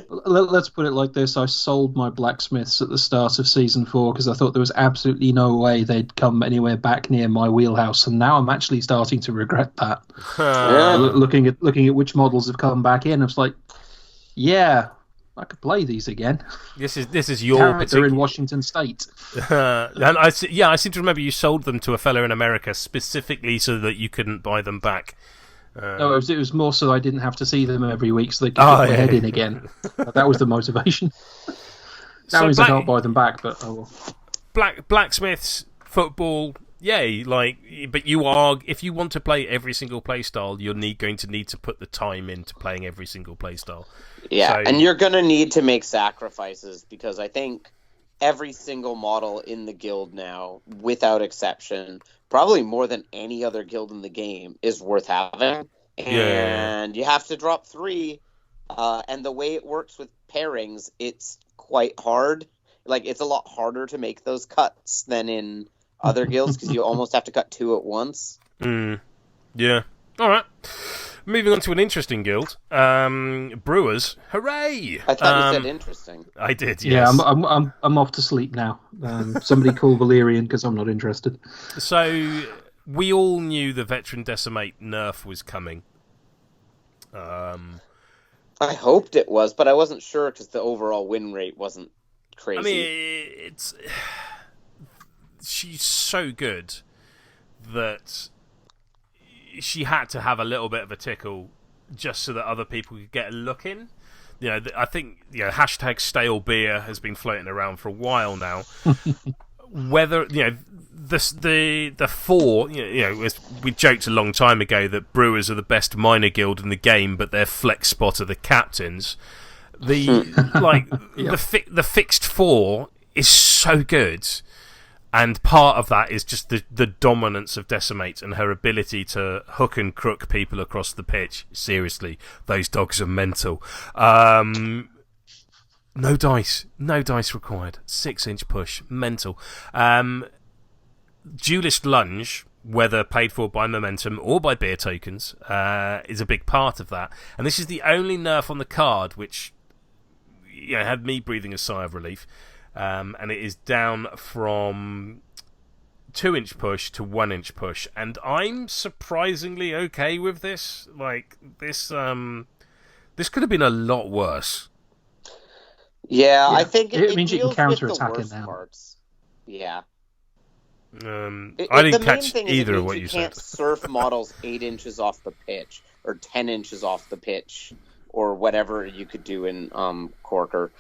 Let's put it like this. I sold my blacksmiths at the start of Season 4 because I thought there was absolutely no way they'd come anywhere back near my wheelhouse, and now I'm actually starting to regret that. Looking at which models have come back in, I was like, yeah, I could play these again. This is your They're in Washington State. And I seem to remember you sold them to a fellow in America specifically so that you couldn't buy them back. No, it was more so I didn't have to see them every week so they could get their head in again. That was the motivation. That means I can't buy them back, but oh well. Blacksmiths, football, yay! But if you want to play every single playstyle, you're going to need to put the time into playing every single playstyle. Yeah, and you're going to need to make sacrifices, because I think every single model in the guild now, without exception, probably more than any other guild in the game, is worth having. And you have to drop 3. And the way it works with pairings, it's quite hard. Like, it's a lot harder to make those cuts than in other guilds, because you almost have to cut 2 at once. Yeah. All right. Moving on to an interesting guild, Brewers. Hooray! I thought you said interesting. I did. Yes. Yeah, I'm off to sleep now. Somebody call Valerian because I'm not interested. So we all knew the Veteran Decimate nerf was coming. I hoped it was, but I wasn't sure because the overall win rate wasn't crazy. I mean, she's so good that she had to have a little bit of a tickle just so that other people could get a look in. I think hashtag stale beer has been floating around for a while now. Whether the 4, we joked a long time ago that Brewers are the best minor guild in the game, but their flex spot are the captains. The the fixed 4 is so good. And part of that is just the dominance of Decimate and her ability to hook and crook people across the pitch. Seriously, those dogs are mental. No dice required. 6-inch push, mental. Duelist Lunge, whether paid for by momentum or by beer tokens, is a big part of that. And this is the only nerf on the card which had me breathing a sigh of relief. And it is down from 2-inch push to 1-inch push, and I'm surprisingly okay with this. This could have been a lot worse. Yeah, I think it means you can counter-attack it now. Parts. Yeah. I didn't catch either of what you said. You can't surf models 8 inches off the pitch or 10 inches off the pitch or whatever you could do in Corker.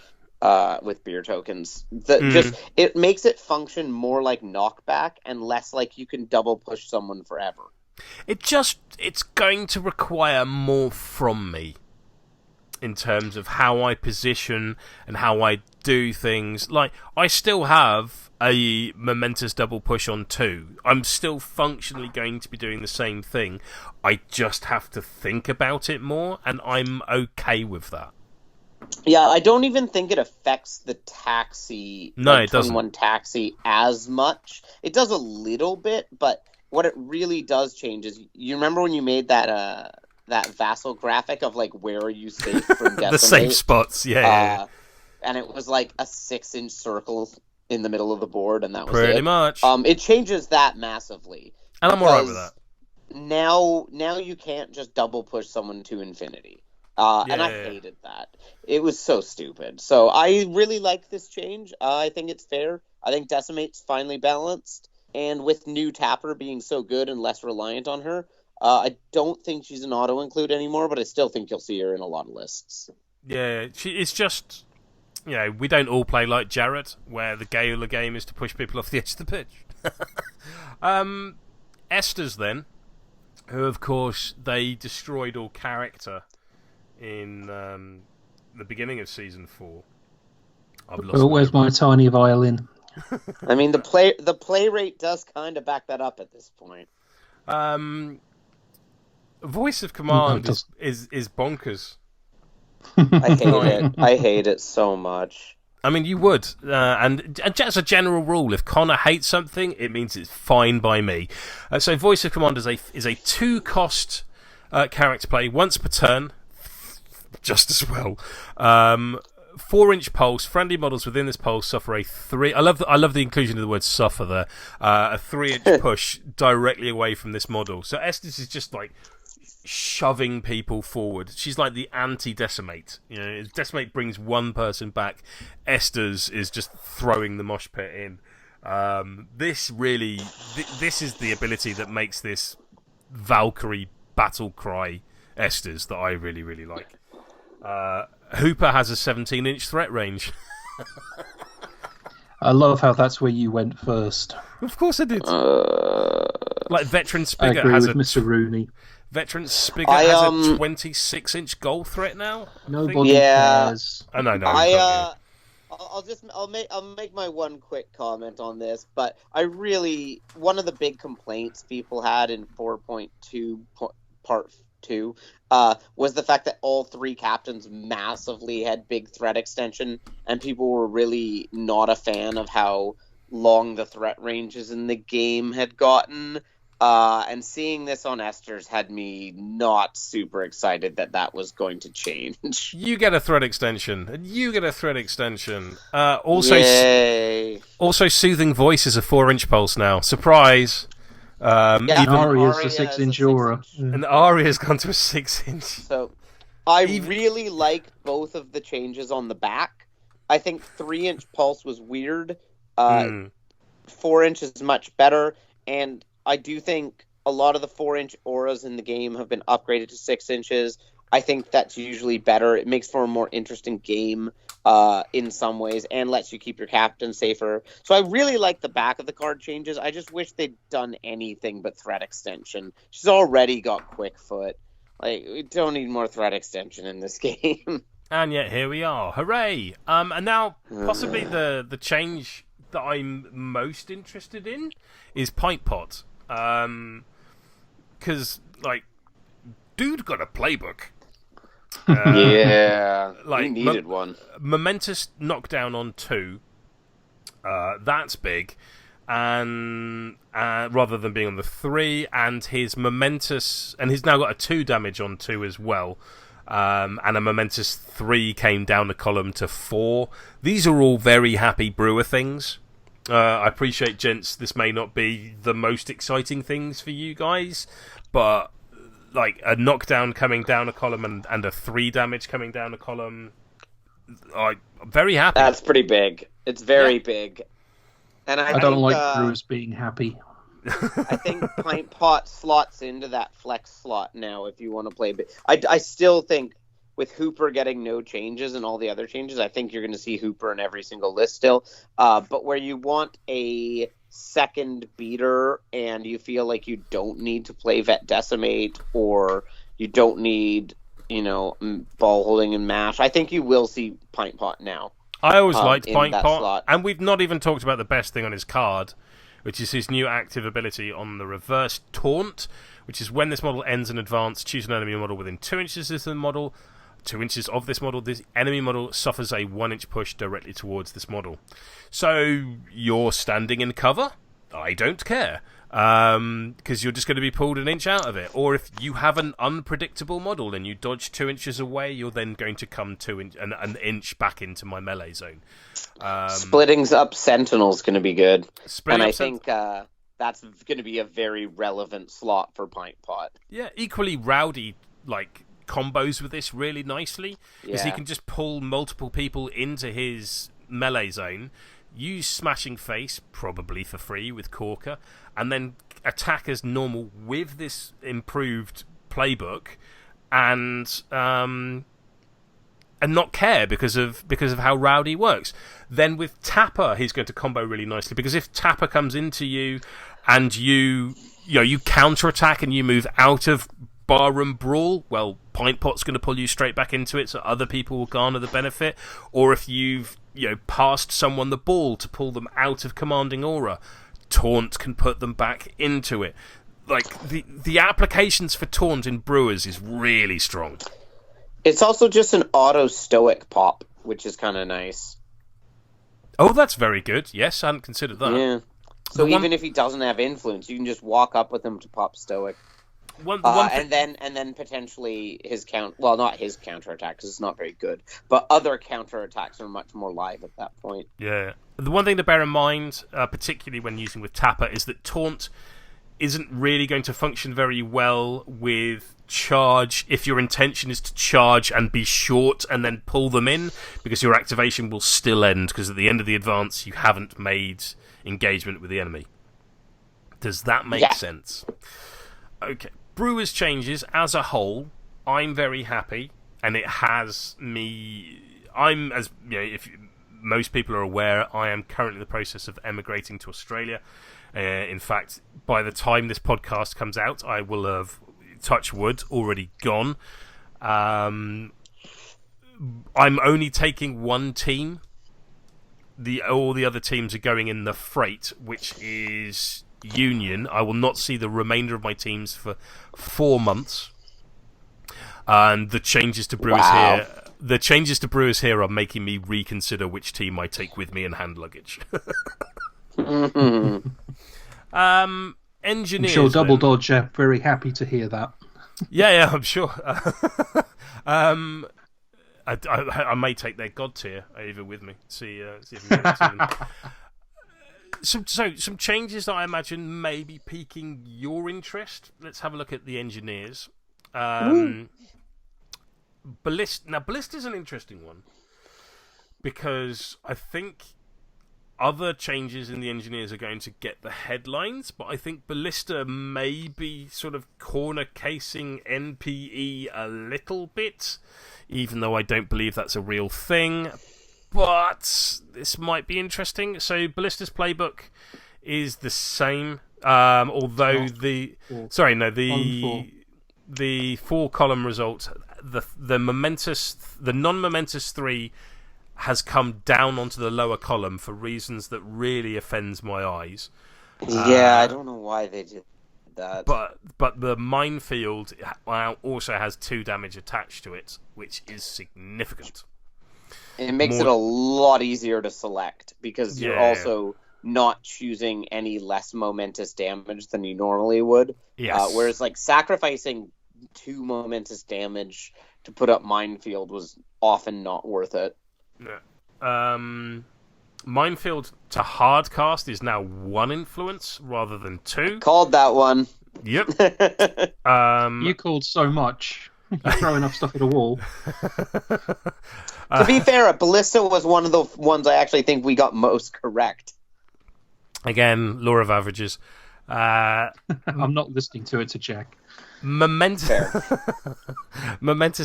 With beer tokens. It makes it function more like knockback and less like you can double push someone forever. It's going to require more from me in terms of how I position and how I do things. Like, I still have a momentous double push on 2. I'm still functionally going to be doing the same thing. I just have to think about it more, and I'm okay with that. Yeah, I don't even think it affects the taxi. No, it doesn't. One taxi as much. It does a little bit, but what it really does change is, you remember when you made that vassal graphic of where are you safe from Decimate? The safe spots, yeah. And it was like a 6-inch circle in the middle of the board, and that was pretty it. much. It changes that massively, and I'm alright with that. Now you can't just double push someone to infinity. And I hated that. It was so stupid. So I really like this change. I think it's fair. I think Decimate's finally balanced. And with new Tapper being so good and less reliant on her, I don't think she's an auto-include anymore, but I still think you'll see her in a lot of lists. Yeah, it's just, we don't all play like Jared, where the game of the game is to push people off the edge of the pitch. Estes, then, who, of course, they destroyed all character in the beginning of Season 4. I've lost Where's my tiny violin? I mean, the play rate does kind of back that up at this point. Voice of Command is bonkers. I hate it. I hate it so much. I mean, you would. And as a general rule, if Connor hates something, it means it's fine by me. So Voice of Command is a 2-cost character play once per turn. Just as well. 4-inch pulse. Friendly models within this pulse suffer a 3. I love the inclusion of the word suffer there. A 3-inch push directly away from this model. So Estes is just like shoving people forward. She's like the anti-Decimate. Decimate brings one person back. Estes is just throwing the mosh pit in. This is the ability that makes this Valkyrie battle cry Estes that I really, really like. Hooper has a 17-inch threat range. I love how that's where you went first. Of course I did. Like Veteran I Spigot agree has with Mr. Rooney. Veteran Spigot has a 26-inch goal threat now. Nobody cares. Oh, no. I'll make my one quick comment on this, but one of the big complaints people had in 4.2 part 2 was the fact that all 3 captains massively had big threat extension, and people were really not a fan of how long the threat ranges in the game had gotten. And seeing this on Esther's had me not super excited that was going to change. You get a threat extension. Yay. Also, Soothing Voice is a 4-inch pulse now. Surprise! Even Arya's a 6-inch aura. And Arya's gone to a 6-inch. So, I really like both of the changes on the back. I think 3-inch pulse was weird. 4-inch is much better, and I do think a lot of the 4-inch auras in the game have been upgraded to 6 inches. I think that's usually better. It makes for a more interesting game in some ways, and lets you keep your captain safer. So I really like the back of the card changes. I just wish they'd done anything but threat extension. She's already got quick foot. Like, we don't need more threat extension in this game. And yet here we are. Hooray! And now possibly the change that I'm most interested in is Pint Pot. Because, dude got a playbook. Yeah, we needed one. Momentous knockdown on 2. That's big. And rather than being on the 3, and he's now got a 2 damage on 2 as well. And a momentous 3 came down the column to 4. These are all very happy brewer things. I appreciate, gents, this may not be the most exciting things for you guys, but like a knockdown coming down a column and a 3 damage coming down a column, I'm very happy. That's pretty big. It's very big. And I don't like brewers being happy. I think Pint Pot slots into that flex slot now if you want to play. I still think with Hooper getting no changes and all the other changes, I think you're going to see Hooper in every single list still. But where you want a second beater and you feel like you don't need to play Vet Decimate or you don't need, ball holding and mash, I think you will see Pint Pot now. I always liked Pint Pot, slot. And we've not even talked about the best thing on his card, which is his new active ability on the Reverse Taunt, which is when this model ends an advance, choose an enemy model within 2 inches of the model. 2 inches of this model, this enemy model suffers a 1-inch push directly towards this model. So you're standing in cover? I don't care. Because you're just going to be pulled an inch out of it. Or if you have an unpredictable model and you dodge 2 inches away, you're then going to come an inch back into my melee zone. Splitting up Sentinel's going to be good. And I think that's going to be a very relevant slot for Pint Pot. Yeah, equally rowdy, combos with this really nicely, because he can just pull multiple people into his melee zone. use Smashing Face, probably for free with Corker, and then attack as normal with this improved playbook, and not care because of how Rowdy works. Then with Tapper, he's going to combo really nicely, because if Tapper comes into you and you counterattack and you move out of barroom brawl, well, Pint Pot's going to pull you straight back into it, so other people will garner the benefit. Or if you've passed someone the ball to pull them out of commanding aura, Taunt can put them back into it. Like, the applications for Taunt in Brewers is really strong. It's also just an auto stoic pop, which is kind of nice. Oh, that's very good. Yes, I hadn't considered that. Yeah. So even if he doesn't have influence, you can just walk up with him to pop stoic. And then potentially his not his counterattack, because it's not very good, but other counterattacks are much more live at that point. Yeah. The one thing to bear in mind, particularly when using with Tapper, is that Taunt isn't really going to function very well with charge if your intention is to charge and be short and then pull them in, because your activation will still end, because at the end of the advance you haven't made engagement with the enemy. Does that make sense? Okay. Brewers changes as a whole, I'm very happy, and it has me. If most people are aware, I am currently in the process of emigrating to Australia. In fact, by the time this podcast comes out, I will have, touch wood, already gone. I'm only taking one team. All the other teams are going in the freight, which is Union. I will not see the remainder of my teams for 4 months. And the changes to Brewers here. The changes to Brewers here are making me reconsider which team I take with me in hand luggage. Engineers. I'm sure Double Dodge are very happy to hear that. Yeah, I'm sure. I may take their god tier over with me. See if I can get to them. Some changes that I imagine may be piquing your interest. Let's have a look at the engineers. Ballista's an interesting one, because I think other changes in the engineers are going to get the headlines, but I think Ballista may be sort of corner casing NPE a little bit, even though I don't believe that's a real thing. But this might be interesting. So Ballista's playbook is the same, although the 4-column result, the non-momentous 3 has come down onto the lower column for reasons that really offends my eyes. Yeah, I don't know why they did that. But the minefield also has 2 damage attached to it, which is significant. It makes it a lot easier to select, because you're also not choosing any less momentous damage than you normally would. Yes. Whereas like sacrificing 2 momentous damage to put up minefield was often not worth it. Yeah. Minefield to hardcast is now 1 influence rather than 2. Called that one. Yep. You called so much. You throw enough stuff at a wall. To be fair, Ballista was one of the ones I actually think we got most correct. Again, law of averages. I'm not listening to check. Momentous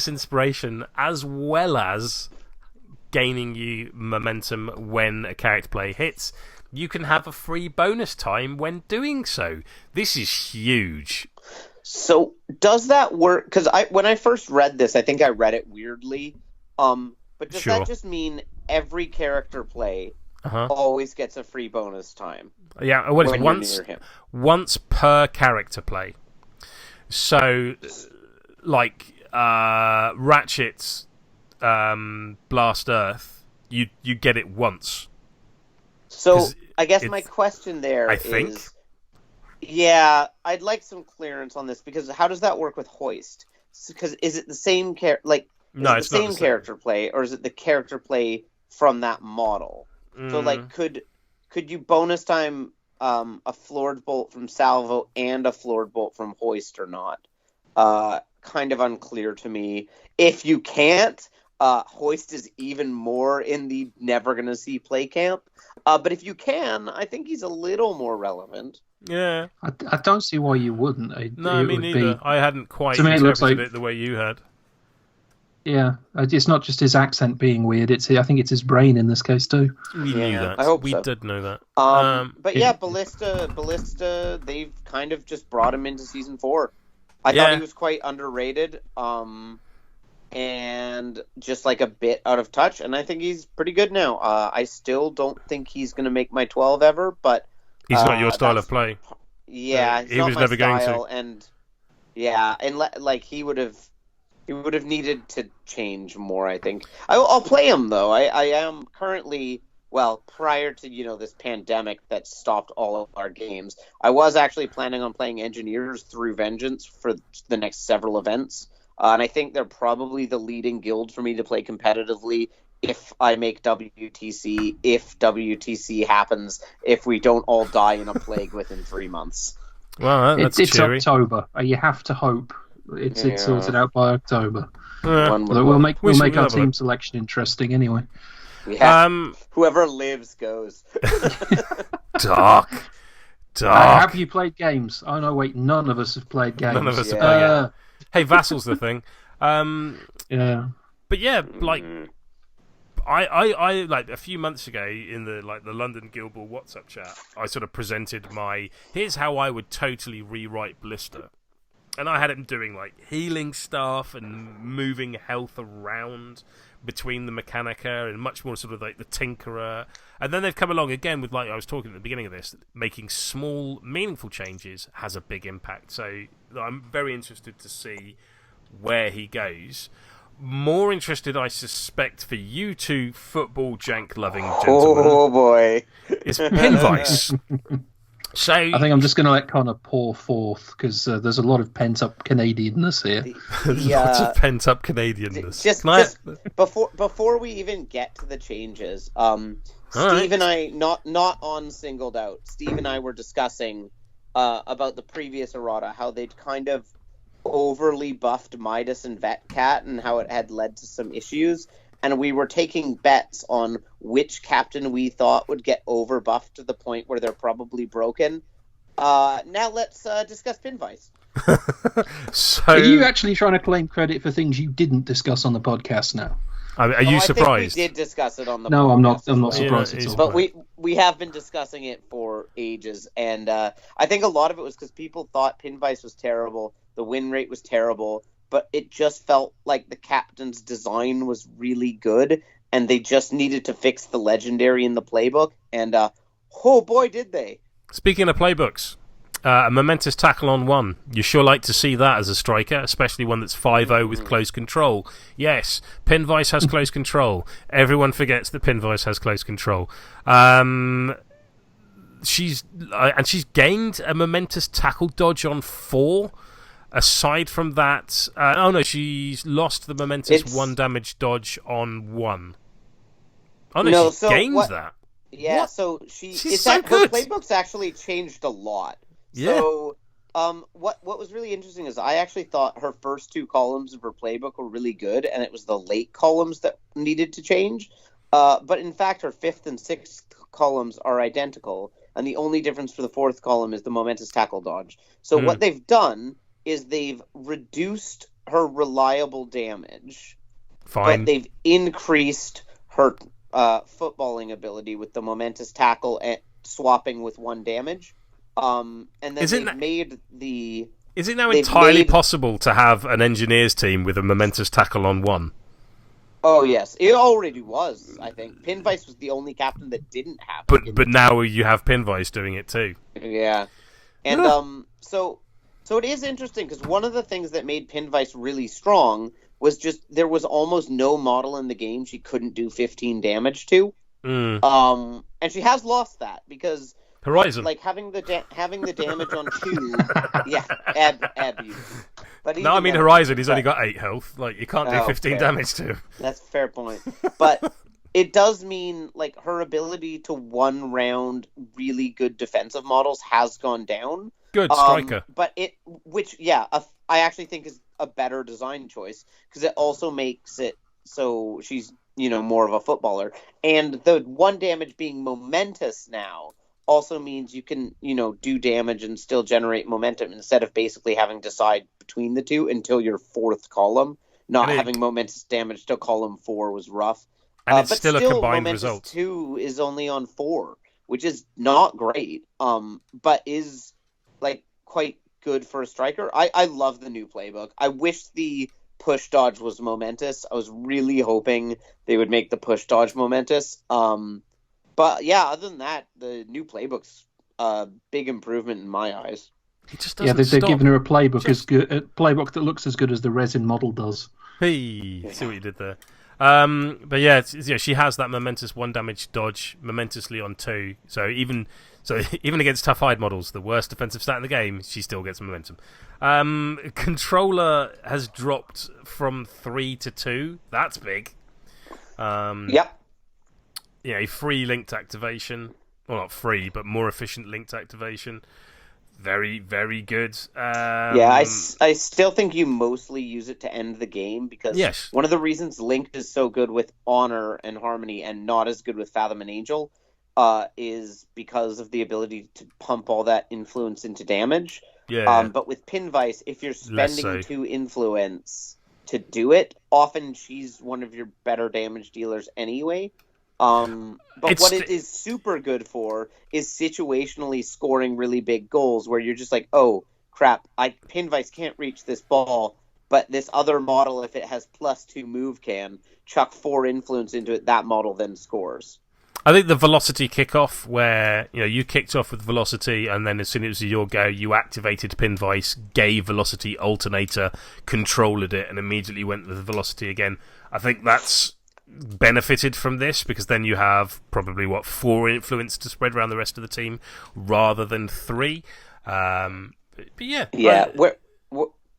inspiration, as well as gaining you momentum when a character play hits. You can have a free bonus time when doing so. This is huge. So does that work? Because when I first read this, I think I read it weirdly. But does that just mean every character play always gets a free bonus time? Yeah, once per character play. So, like Ratchet's Blast Earth, you get it once. So I guess my question there I is... think. Yeah, I'd like some clearance on this, because how does that work with Hoist? Because is it the same character play, or is it the character play from that model? So, like, could you bonus time a floored bolt from Salvo and a floored bolt from Hoist or not? Kind of unclear to me. If you can't, Hoist is even more in the never gonna see play camp. But if you can, I think he's a little more relevant. Yeah. I don't see why you wouldn't. No, me neither. I hadn't quite to me, it looks interpreted like, it the way you had. Yeah, it's not just his accent being weird. I think it's his brain in this case too. We knew that. I hope we so. did know that. But yeah, Ballista, they've kind of just brought him into season 4. I thought he was quite underrated, and just like a bit out of touch. And I think he's pretty good now. I still don't think he's going to make my 12 ever, but he's not your style of play. Yeah, he was never going to. And yeah, and like he would have needed to change more, I think. I'll play him, though. I am currently, prior to, this pandemic that stopped all of our games, I was actually planning on playing Engineers through Vengeance for the next several events. And I think they're probably the leading guild for me to play competitively if I make WTC, if WTC happens, if we don't all die in a plague within 3 months. Well, that's it's cheery. October. You have to hope it's sorted out by October. We'll make our team selection interesting anyway. Yeah. Whoever lives goes. Dark. Have you played games? Oh no, wait, none of us have played games. None of us have played games. Hey, Vassal's the thing. Yeah. But yeah, like I like a few months ago in the London Guild Ball WhatsApp chat, I sort of presented here's how I would totally rewrite Ballista. And I had him doing like healing stuff and moving health around between the Mechanica and much more sort of like the Tinkerer. And then they've come along again with, like I was talking at the beginning of this, making small, meaningful changes has a big impact. So I'm very interested to see where he goes. More interested, I suspect, for you two football jank-loving gentlemen. Oh boy, is Pinvice. So I think I'm just going to let Connor pour forth because there's a lot of pent-up Canadianness here. Lots of pent-up Canadianness. Just before we even get to the changes, Steve and I, not on Singled Out, Steve and I were discussing about the previous errata, how they'd kind of overly buffed Midas and Vetcat and how it had led to some issues. And we were taking bets on which captain we thought would get over buffed to the point where they're probably broken. Now let's discuss Pinvice. So, are you actually trying to claim credit for things you didn't discuss on the podcast now? Are you surprised? I think we did discuss it on the podcast. No, I'm not. I'm not surprised at all. But we have been discussing it for ages, and I think a lot of it was because people thought Pinvice was terrible, the win rate was terrible, but it just felt like the captain's design was really good, and they just needed to fix the legendary in the playbook, and oh boy, did they. Speaking of playbooks, a momentous tackle on 1. You sure like to see that as a striker, especially one that's 5-0 with close control. Yes, Pinvice has close control. Everyone forgets that Pinvice has close control. She's gained a momentous tackle dodge on 4. Aside from that, she's lost the momentous 1 damage dodge on 1. Oh no, she gained that. Yeah, what? So she's so good. Her playbook's actually changed a lot. Yeah. So, what was really interesting is I actually thought her first 2 columns of her playbook were really good, and it was the late columns that needed to change. But in fact, her 5th and 6th columns are identical, and the only difference for the 4th column is the momentous tackle dodge. So what they've done is they've reduced her reliable damage, but they've increased her footballing ability with the momentous tackle and swapping with 1 damage. And then Is it now entirely possible to have an engineers team with a momentous tackle on 1? Oh yes, it already was. I think Pinvice was the only captain that didn't have it. But now you have Pinvice doing it too. Yeah, and So it is interesting because one of the things that made Pinvice really strong was just there was almost no model in the game she couldn't do 15 damage to. And she has lost that because Horizon, like having the damage on 2, yeah, Ab. But no, I mean Horizon. He's only got 8 health. Like you can't do 15 damage to him. That's a fair point, but. It does mean like her ability to 1 round really good defensive models has gone down. Good striker. But I actually think is a better design choice because it also makes it so she's more of a footballer. And the 1 damage being momentous now also means you can do damage and still generate momentum instead of basically having to decide between the two until your 4th column. Not having momentous damage till column 4 was rough. And it's but still a combined momentous result. 2 is only on 4, which is not great, but is like quite good for a striker. I love the new playbook. I wish the push dodge was momentous. I was really hoping they would make the push dodge momentous. But yeah, other than that, the new playbook's a big improvement in my eyes. It just doesn't they've stop. given her a playbook a playbook that looks as good as the resin model does. Hey, see what you did there. But yeah, she has that momentous 1 damage dodge momentously on 2. So even against tough hide models, the worst defensive stat in the game, she still gets momentum. Controller has dropped from 3 to 2. That's big. Yep. Yeah, free linked activation. Well, not free, but more efficient linked activation. Very, very good. I still think you mostly use it to end the game because one of the reasons Linked is so good with Honor and Harmony and not as good with Fathom and Angel is because of the ability to pump all that influence into damage. But with Pinvice, if you're spending 2 influence to do it, often she's one of your better damage dealers anyway. But what it is super good for is situationally scoring really big goals where you're just like, oh, crap, Pinvice can't reach this ball, but this other model, if it has +2 move, can chuck 4 influence into it, that model then scores. I think the velocity kickoff, where you kicked off with velocity, and then as soon as it was your go, you activated Pinvice, gave velocity alternator, controlled it, and immediately went with velocity again. I think that's benefited from this because then you have probably 4 influence to spread around the rest of the team rather than 3. But yeah,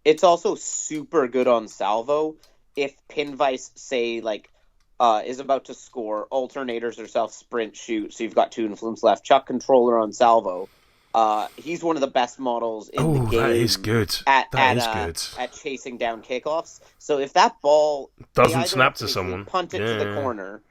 it's also super good on salvo. If Pinvice say is about to score, alternators herself, sprint, shoot, so you've got 2 influence left. Chuck controller on salvo. He's one of the best models in the game. That is good. At chasing down kickoffs. So if that ball doesn't snap to someone, punt it to the corner.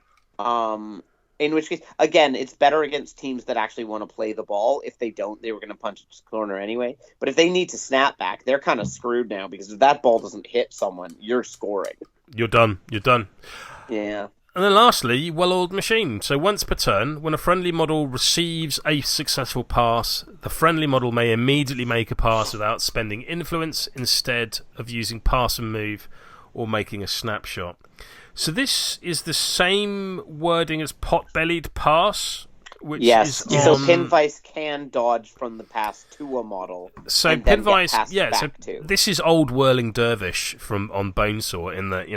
In which case, again, it's better against teams that actually want to play the ball. If they don't, they were going to punch it to the corner anyway. But if they need to snap back, they're kind of screwed now because if that ball doesn't hit someone, you're scoring. You're done. Yeah. And then lastly, well-oiled machine. So once per turn, when a friendly model receives a successful pass, the friendly model may immediately make a pass without spending influence instead of using pass and move or making a snapshot. So this is the same wording as pot-bellied pass, which is so Pinvice can dodge from the pass to a model. So Pinvice, this is old Whirling Dervish on Bonesaw in that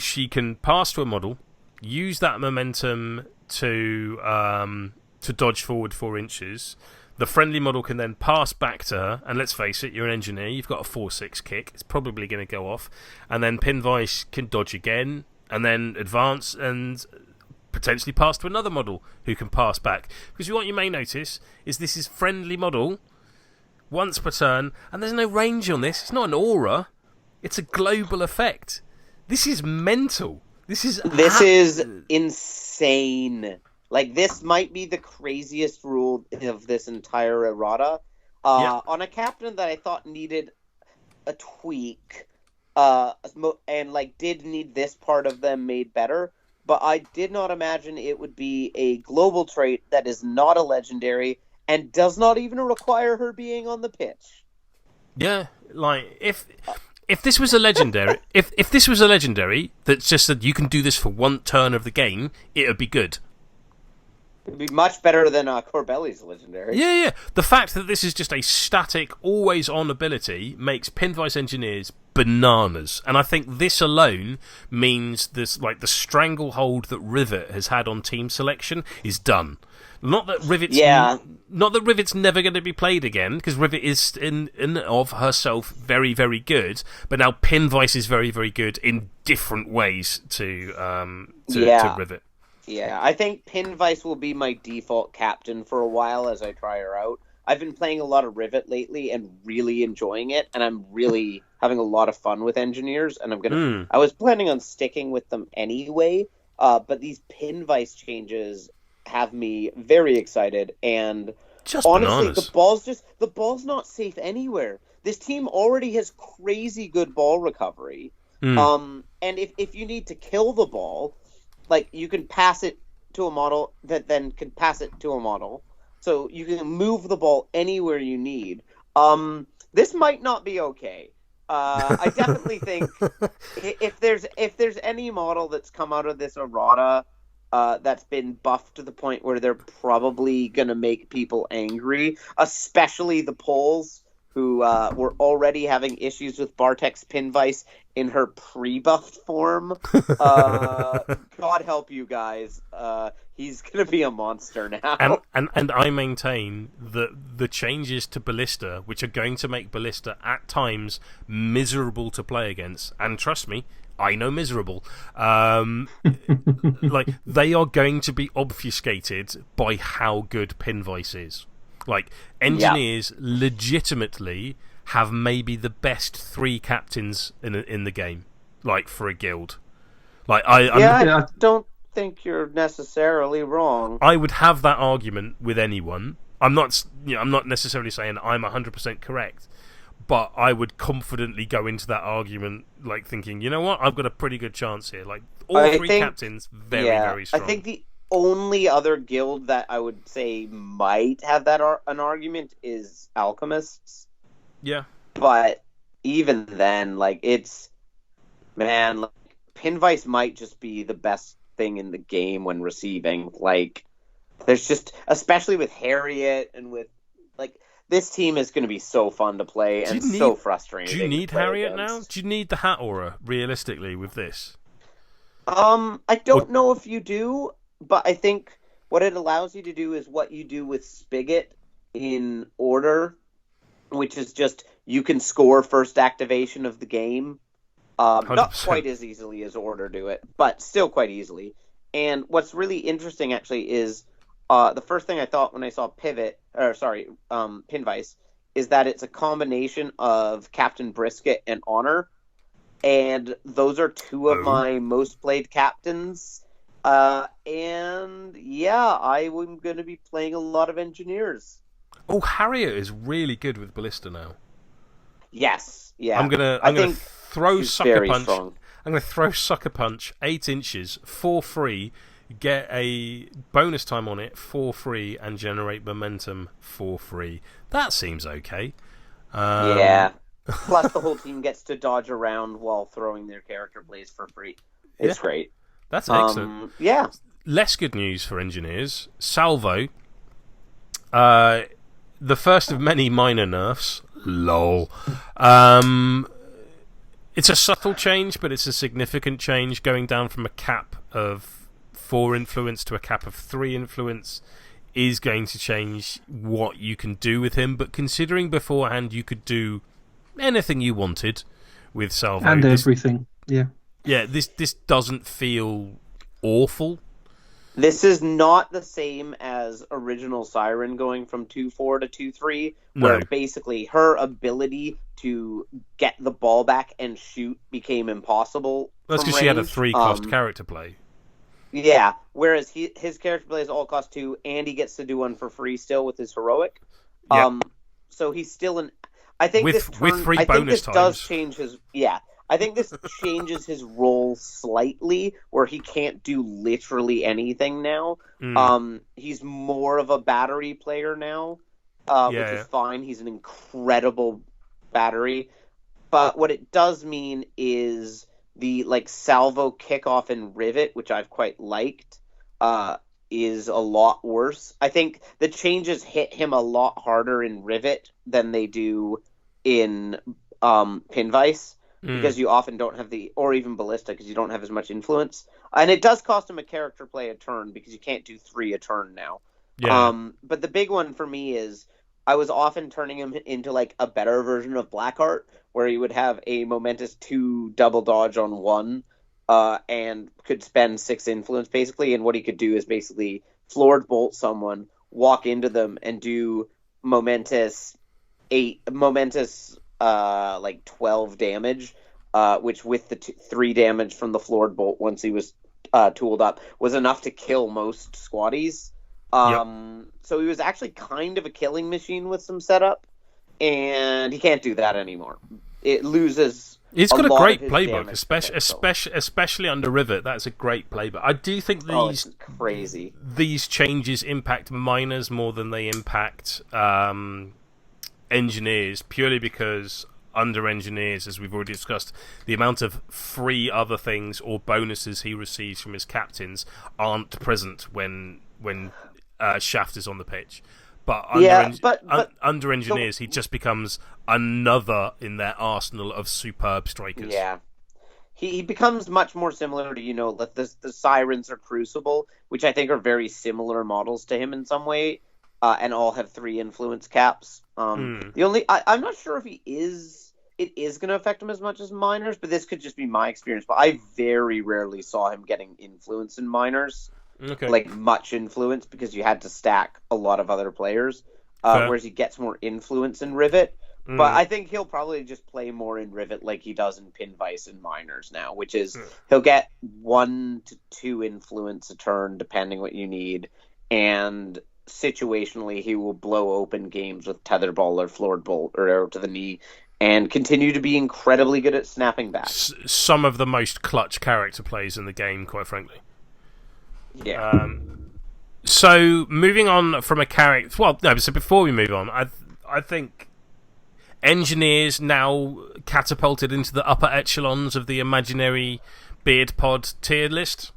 she can pass to a model, use that momentum to dodge forward 4 inches. The friendly model can then pass back to her, and let's face it, you're an engineer, you've got a 4-6 kick, it's probably going to go off, and then Pinvice can dodge again, and then advance and potentially pass to another model who can pass back. Because what you may notice is this is friendly model, once per turn, and there's no range on this, it's not an aura, it's a global effect. This is mental. This is insane. This might be the craziest rule of this entire errata. On a captain that I thought needed a tweak, and did need this part of them made better, but I did not imagine it would be a global trait that is not a legendary and does not even require her being on the pitch. Yeah, if this was a legendary, if this was a legendary that just said you can do this for 1 turn of the game, it would be good. It'd be much better than Corbelli's legendary. Yeah. The fact that this is just a static, always-on ability makes Pinvice engineers bananas, and I think this alone means this, the stranglehold that Rivet has had on team selection is done. Not that Rivet's never going to be played again, because Rivet is in of herself very, very good, but now Pinvice is very, very good in different ways to Rivet. Yeah, I think Pinvice will be my default captain for a while as I try her out. I've been playing a lot of Rivet lately and really enjoying it, and I'm really having a lot of fun with engineers, and I was planning on sticking with them anyway, but these pin vice changes have me very excited, and Just honestly, bananas. the ball's not safe anywhere. This team already has crazy good ball recovery. And if you need to kill the ball, like you can pass it to a model that then can pass it to a model. So you can move the ball anywhere you need. This might not be okay. I definitely think if there's any model that's come out of this errata that's been buffed to the point where they're probably gonna make people angry, especially the Poles who were already having issues with Bartek's pin vice in her pre-buffed form. God help you guys. He's going to be a monster now. And I maintain that the changes to Ballista, which are going to make Ballista at times miserable to play against, and trust me, I know miserable, like they are going to be obfuscated by how good pin vice is. Like, engineers legitimately have maybe the best 3 captains in the game, like, for a guild. Like, I don't think you're necessarily wrong. I would have that argument with anyone. I'm not necessarily saying I'm 100% correct, but I would confidently go into that argument, like, thinking, you know what, I've got a pretty good chance here. Like, all 3 captains, very strong. I think the only other guild that I would say might have that an argument is Alchemists. Yeah. But even then, like, like, pin vice might just be the best thing in the game when receiving. Like, there's just, especially with Harriet and with, like, this team is going to be so fun to play and so frustrating. Do you need Harriet now? Do you need the hat aura, realistically, with this? I don't know if you do, but I think what it allows you to do is what you do with Spigot in Order, which is just you can score first activation of the game. Not quite as easily as Order do it, but still quite easily. And what's really interesting, actually, is the first thing I thought when I saw Pin Vice, is that it's a combination of Captain Brisket and Honor, and those are 2 of my most played captains. And yeah, I'm going to be playing a lot of engineers. Oh, Harriet is really good with Ballista now. Yes, yeah. I'm gonna throw Sucker Punch. Strong. I'm gonna throw Sucker Punch 8 inches for free, get a bonus time on it for free, and generate momentum for free. That seems okay. Yeah. Plus, the whole team gets to dodge around while throwing their character plays for free. It's great. That's excellent. Yeah. Less good news for engineers. Salvo. The first of many minor nerfs. LOL. It's a subtle change, but it's a significant change, going down from a cap of 4 influence to a cap of 3 influence is going to change what you can do with him. But considering beforehand you could do anything you wanted with Salvo. And everything, yeah. Yeah, this doesn't feel awful. This is not the same as original Siren going from 2-4 to 2-3, where basically her ability to get the ball back and shoot became impossible. That's because she had a 3-cost character play. Yeah, whereas his character play is all cost 2, and he gets to do one for free still with his heroic. Yep. So he's still an. I think with 3 bonus times. Does change his. Yeah. I think this changes his role slightly, where he can't do literally anything now. He's more of a battery player now, which is fine. He's an incredible battery. But what it does mean is the salvo kickoff in Rivet, which I've quite liked, is a lot worse. I think the changes hit him a lot harder in Rivet than they do in Pin Vice. Because you often don't have or even Ballista, because you don't have as much influence. And it does cost him a character play a turn, because you can't do 3 a turn now. Yeah. But the big one for me is, I was often turning him into a better version of Blackheart, where he would have a momentous 2 double dodge on 1, and could spend 6 influence, basically. And what he could do is basically Floor Bolt someone, walk into them, and do momentous like 12 damage, which with the 3 damage from the floored bolt once he was tooled up was enough to kill most squatties. So he was actually kind of a killing machine with some setup, and he can't do that anymore. It loses. He's got a great playbook, especially especially under Rivet. That's a great playbook. I do think it's crazy. These changes impact miners more than they impact engineers, purely because under engineers, as we've already discussed, the amount of free other things or bonuses he receives from his captains aren't present when Shaft is on the pitch. But under engineers, he just becomes another in their arsenal of superb strikers. Yeah, he becomes much more similar to the Sirens or Crucible, which I think are very similar models to him in some way, and all have 3 influence caps. I'm not sure if it is going to affect him as much as miners, but this could just be my experience. But I very rarely saw him getting influence in miners. Okay. Like much influence, because you had to stack a lot of other players, whereas he gets more influence in Rivet. But I think he'll probably just play more in Rivet like he does in Pin Vice and Miners now, which is he'll get 1 to 2 influence a turn depending what you need, and situationally he will blow open games with Tetherball or Floored Bolt or Arrow to the Knee, and continue to be incredibly good at snapping back. Some of the most clutch character plays in the game, quite frankly. Yeah. So moving on from a character, so before we move on, I think engineers now catapulted into the upper echelons of the imaginary beard pod tier list.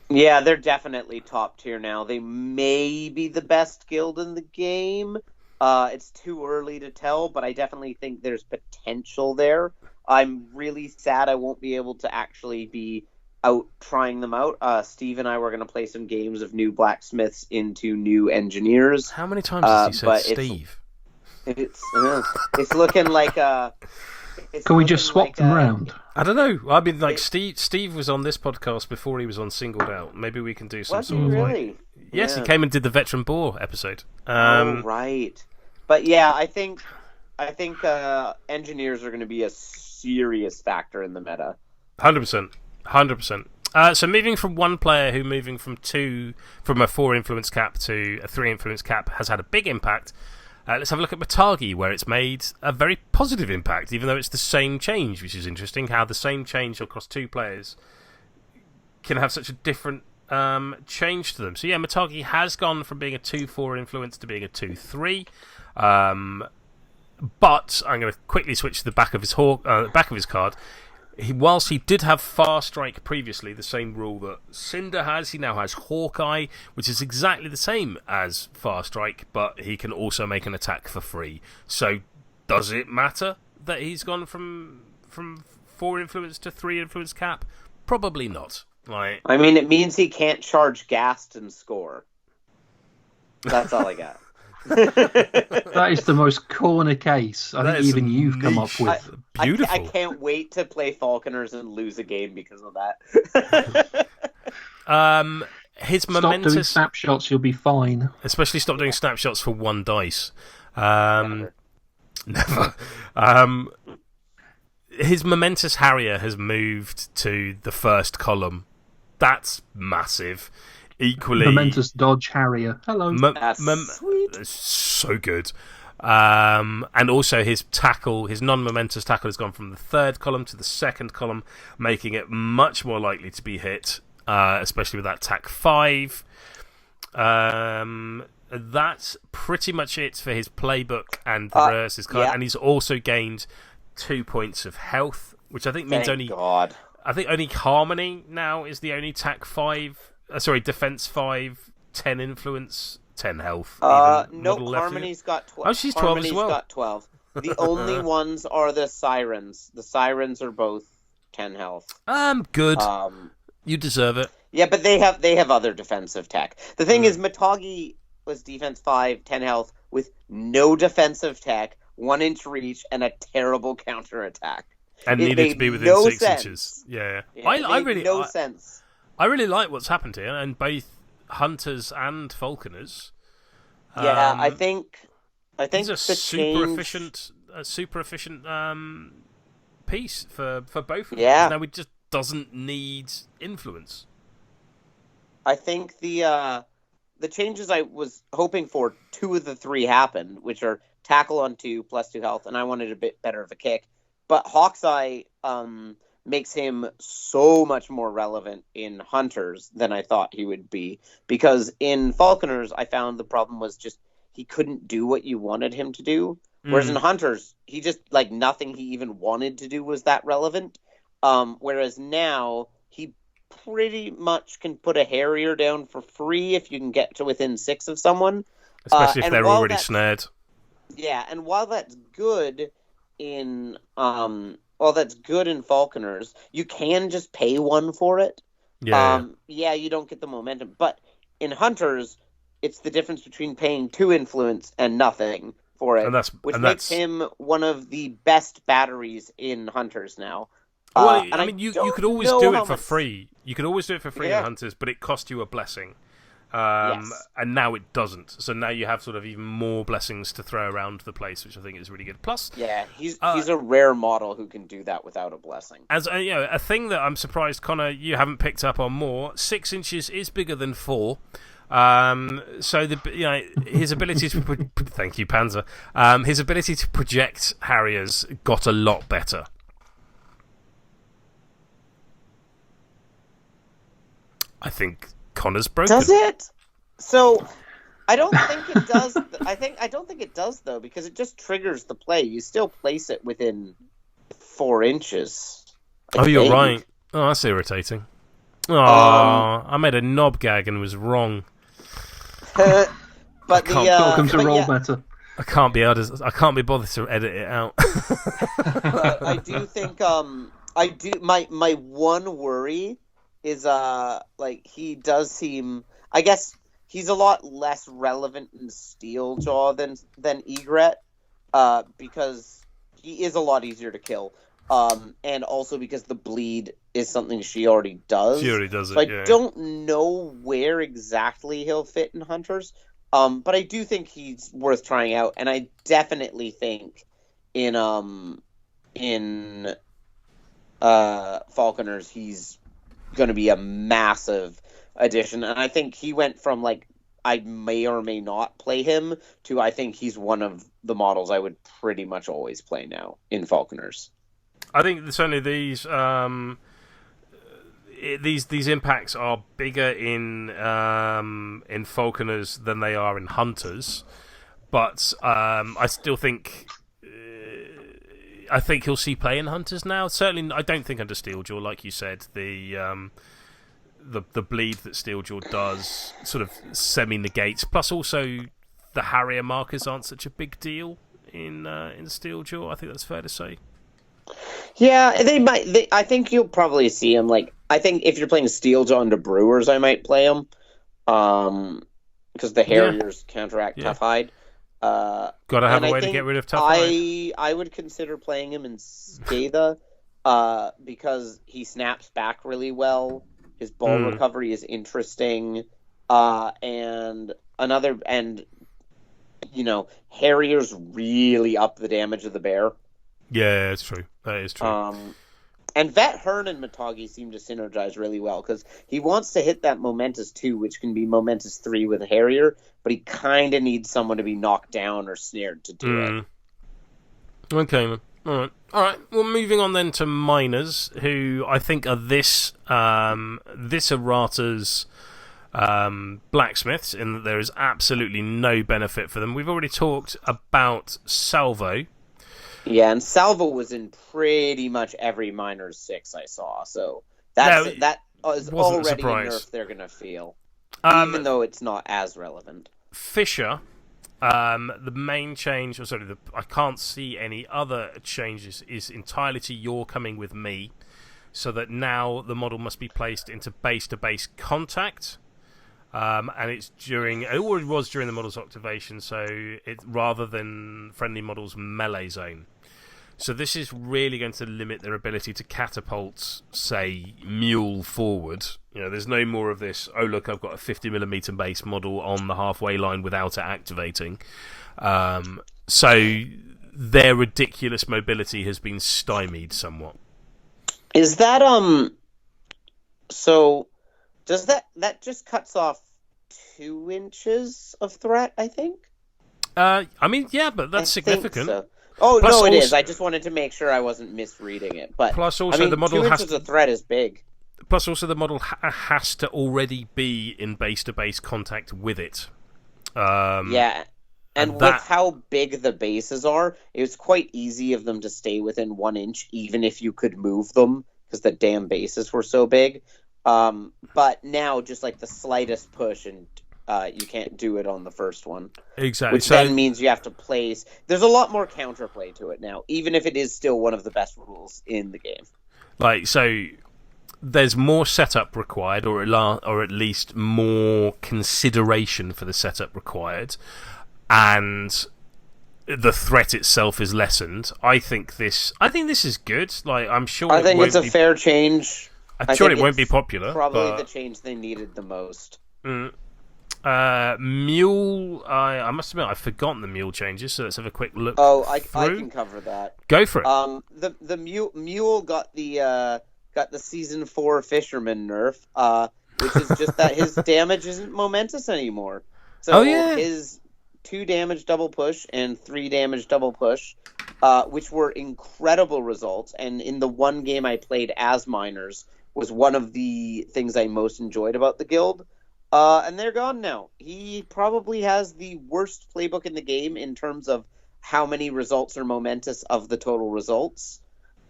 Yeah, they're definitely top tier now. They may be the best guild in the game. It's too early to tell, but I definitely think there's potential there. I'm really sad I won't be able to actually be out trying them out. Steve and I were going to play some games of new blacksmiths into new engineers. How many times has he said Steve? It's looking like Can we just swap them around? I don't know. I mean, like Steve was on this podcast before he was on Singled Out. Maybe we can do some sort of really? Yes, he came and did the Veteran Boar episode. Right. But yeah, I think engineers are going to be a serious factor in the meta. 100%. So moving from one player who moving from a 4 influence cap to a 3 influence cap has had a big impact. Let's have a look at Matagi, where it's made a very positive impact, even though it's the same change, which is interesting, how the same change across 2 players can have such a different change to them. So yeah, Matagi has gone from being a 2-4 influence to being a 2-3. But I'm going to quickly switch to the back of his card. Whilst he did have Far Strike previously, the same rule that Cinder has, he now has Hawkeye, which is exactly the same as Far Strike, but he can also make an attack for free. So, does it matter that he's gone from 4 influence to 3 influence cap? Probably not. I mean, it means he can't charge Gast and score. That's all I got. That is the most corner case I think even you've come up with. Beautiful. I can't wait to play Falconers and lose a game because of that. His stop doing snapshots, you'll be fine. Especially stop doing snapshots for 1 dice. Never. His Momentous Harrier has moved to the first column. That's massive. Equally, Momentous Dodge Harrier. Hello. Sweet. So good. And also his non-momentous tackle has gone from the 3rd column to the 2nd column, making it much more likely to be hit, especially with that tack 5. That's pretty much it for his playbook and the versus card. Yeah. And he's also gained 2 points of health, which I think means God. I think only Harmony now is the only tack 5. Defense 5, 10 influence, 10 health. No, Harmony's got 12. Oh, she's 12 as well. Got 12. The only ones are the Sirens. The Sirens are both 10 health. Good. You deserve it. Yeah, but they have other defensive tech. The thing is, Matagi was defense 5, 10 health, with no defensive tech, 1 inch reach, and a terrible counterattack. And needed to be within 6 inches. Yeah. Sense. I really like what's happened here, and both Hunters and Falconers. Yeah, I think I think it's the a change. super efficient piece for both of them. Yeah. Now it just doesn't need influence. I think the changes I was hoping for, 2 of the 3 happened, which are tackle on 2 plus 2 health, and I wanted a bit better of a kick. But Hawkeye makes him so much more relevant in Hunters than I thought he would be, because in Falconers I found the problem was just he couldn't do what you wanted him to do, whereas in Hunters he just like nothing he even wanted to do was that relevant. Whereas now he pretty much can put a Harrier down for free if you can get to within 6 of someone. Especially if And they're while already that's snared. yeah, and while that's good in Falconers, you can just pay 1 for it. Yeah. Yeah, you don't get the momentum, but in Hunters, it's the difference between paying 2 influence and nothing for it, which makes him one of the best batteries in Hunters now. Well, And I mean, you could don't always know do how it for much... free. You could always do it for free in Yeah. Hunters, but it cost you a blessing. Yes. And now it doesn't. So now you have sort of even more blessings to throw around the place, which I think is really good. Plus, Yeah, he's a rare model who can do that without a blessing. as a thing that I'm surprised, Connor, you haven't picked up on more. 6 inches is bigger than 4. So his ability to thank you, Panzer. His ability to project Harriers got a lot better. I think Connor's broken. Does it? So I don't think it does. I don't think it does though, because it just triggers the play. You still place it within 4 inches. Oh, you're right. Oh, that's irritating. Oh, I made a knob gag and was wrong. But Welcome to Roll Better. I can't be bothered to edit it out. But I do think my one worry is like he does seem, I guess he's a lot less relevant in Steeljaw than Egret, because he is a lot easier to kill. And also because the bleed is something she already does. She already does it. So I don't know where exactly he'll fit in Hunters. But I do think he's worth trying out, and I definitely think in Falconers he's going to be a massive addition, and I think he went from like I may or may not play him to I think he's one of the models I would pretty much always play now in Falconers. I think certainly these impacts are bigger in Falconers than they are in Hunters, but I still think he'll see play in Hunters now. Certainly, I don't think under Steeljaw, like you said, the bleed that Steeljaw does sort of semi-negates. Plus, also the Harrier markers aren't such a big deal in Steeljaw. I think that's fair to say. Yeah, they might. I think you'll probably see him. Like, I think if you're playing Steeljaw into Brewers, I might play him, because the Harriers counteract Tough Hide. Gotta have a way to get rid of Tough Hide. I would consider playing him in Skatha, because he snaps back really well. His ball recovery is interesting, and Harriers really up the damage of the bear. Yeah, it's true. That is true. And Vet Hearn and Matagi seem to synergize really well, because he wants to hit that Momentous 2, which can be Momentous 3 with a Harrier, but he kind of needs someone to be knocked down or snared to do it. Okay, man. All right. Well, moving on then to miners, who I think are this Errata's blacksmiths, in that there is absolutely no benefit for them. We've already talked about Salvo. Yeah, and Salvo was in pretty much every Miners 6 I saw, so that is already a nerf they're going to feel, even though it's not as relevant. Fisher, the main change, I can't see any other changes, is entirely to You're Coming With Me, so that now the model must be placed into base-to-base contact. And it was during the model's activation, so it rather than friendly model's melee zone. So this is really going to limit their ability to catapult, say, Mule forward. There's no more of this, oh look, I've got a 50mm base model on the halfway line without it activating. So their ridiculous mobility has been stymied somewhat. Is that so does that just cuts off 2 inches of threat, I think? Yeah, but that's significant. So. Oh, plus no, it also, is. I just wanted to make sure I wasn't misreading it. But plus also the model 2 has inches of threat is big. Plus also the model has to already be in base-to-base contact with it. Yeah. And with how big the bases are, it was quite easy of them to stay within 1 inch, even if you could move them, because the damn bases were so big. But now, just like the slightest push, and you can't do it on the first one. Exactly. Which then means you have to place... There's a lot more counterplay to it now, even if it is still one of the best rules in the game. So there's more setup required, or at least more consideration for the setup required, and the threat itself is lessened. I think this is good. I'm sure. I think it's a fair change. I'm sure it won't be popular. Probably the change they needed the most. Mule. I must admit, I've forgotten the Mule changes. So let's have a quick look. Oh, I can cover that. Go for it. The Mule got the season 4 Fisherman nerf, which is just that his damage isn't momentous anymore. So his 2 damage double push and 3 damage double push, which were incredible results, and in the one game I played as miners was one of the things I most enjoyed about the guild. And they're gone now. He probably has the worst playbook in the game in terms of how many results are momentous of the total results.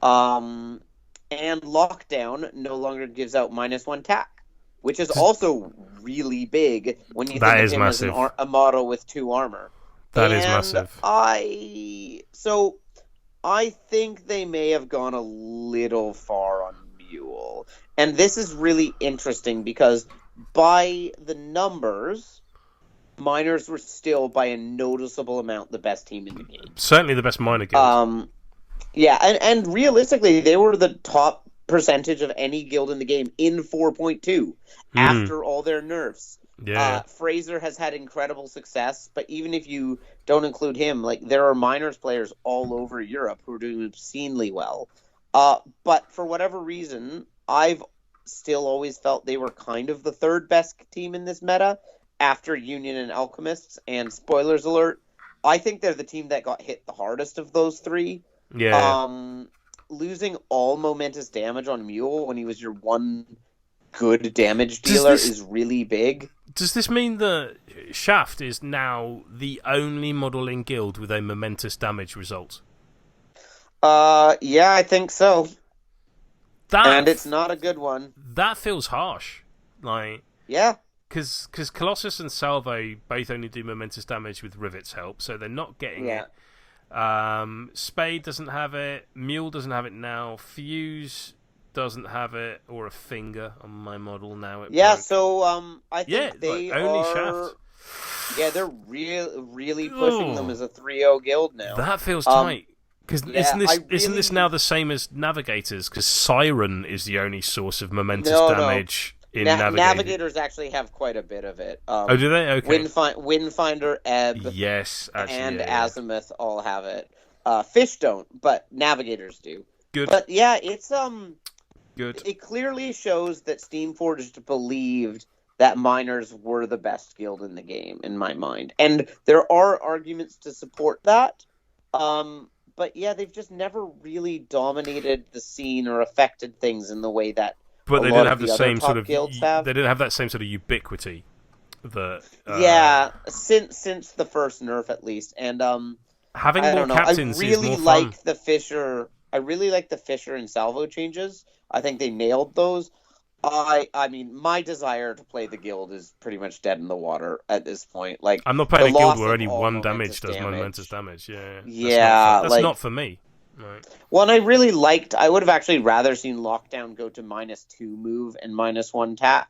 And Lockdown no longer gives out -1 tack, which is also really big when you think of him as a model with 2 armor. That is massive. So I think they may have gone a little far on Mule. And this is really interesting because by the numbers, miners were still by a noticeable amount the best team in the game. Certainly the best miner guild. Yeah, and realistically, they were the top percentage of any guild in the game in 4.2 after all their nerfs. Yeah. Fraser has had incredible success, but even if you don't include him, there are miners players all over Europe who are doing obscenely well. But for whatever reason, I've still always felt they were kind of the 3rd best team in this meta after Union and Alchemists, and spoilers alert, I think they're the team that got hit the hardest of those 3. Yeah. Losing all momentous damage on Mule when he was your one good damage dealer is really big. Does this mean that Shaft is now the only model in guild with a momentous damage result? Yeah, I think so. And it's not a good one. That feels harsh. Yeah. Because Colossus and Salvo both only do momentous damage with Rivet's help, so they're not getting it. Spade doesn't have it. Mule doesn't have it now. Fuse doesn't have it, or a finger on my model now. So I think they only are... Shaft. Yeah, they're really pushing them as a 3-0 guild now. That feels tight. Because isn't this now the same as Navigators? Because Siren is the only source of momentous damage in Navigators. Navigators actually have quite a bit of it. Do they? Okay. Windfinder, Ebb, and Azimuth all have it. Fish don't, but Navigators do. Good. But yeah, it's good. It clearly shows that Steamforged believed that miners were the best guild in the game, in my mind, and there are arguments to support that. But yeah, they've just never really dominated the scene or affected things in the way that they didn't have the same sort of guilds have. They didn't have that same sort of ubiquity. Since the first nerf at least, and having more captains is more fun. I really like the Fisher and Salvo changes. I think they nailed those. I mean, my desire to play the guild is pretty much dead in the water at this point. I'm not playing a guild where only 1 damage does momentous damage. Yeah. That's not for me. Right. Well, and I would have actually rather seen Lockdown go to -2 move and -1 tack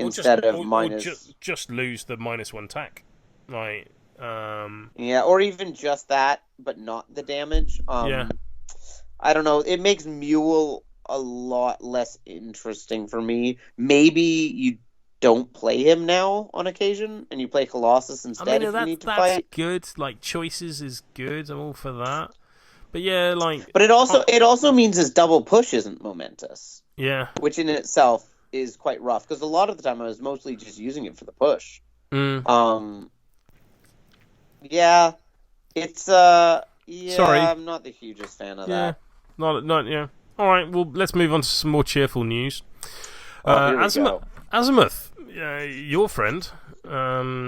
instead of minus. Just lose the -1 tack. Yeah, or even just that, but not the damage. I don't know. It makes Mule a lot less interesting for me. Maybe you don't play him now on occasion, and you play Colossus I instead mean, if you need to that's fight. good. Like, choices is good. I'm all for that. But yeah, like, But it also means his double push isn't momentous, yeah. which in itself is quite rough because a lot of the time I was mostly just using it for the push. Mm. Yeah, it's Sorry. I'm not the hugest fan of Yeah. that. Not, yeah. All right, well, let's move on to some more cheerful news. Oh, here we go. Azimuth, your friend.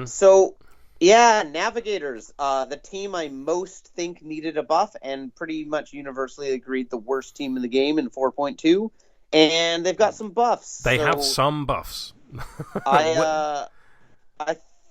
So, yeah, Navigators, the team I most think needed a buff and pretty much universally agreed the worst team in the game in 4.2, and they've got some buffs. They so have some buffs. I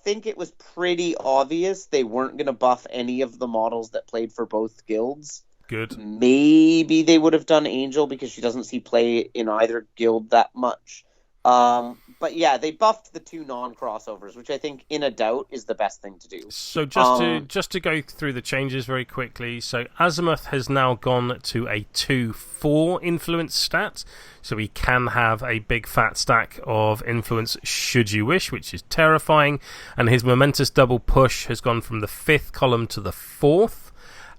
think it was pretty obvious they weren't going to buff any of the models that played for both guilds. Good. Maybe they would have done Angel because she doesn't see play in either guild that much. But yeah, they buffed the two non-crossovers, which I think, in a doubt, is the best thing to do. So just to go through the changes very quickly. So Azimuth has now gone to a 2/4 influence stat, so he can have a big fat stack of influence should you wish, which is terrifying. And his momentous double push has gone from the 5th column to the 4th,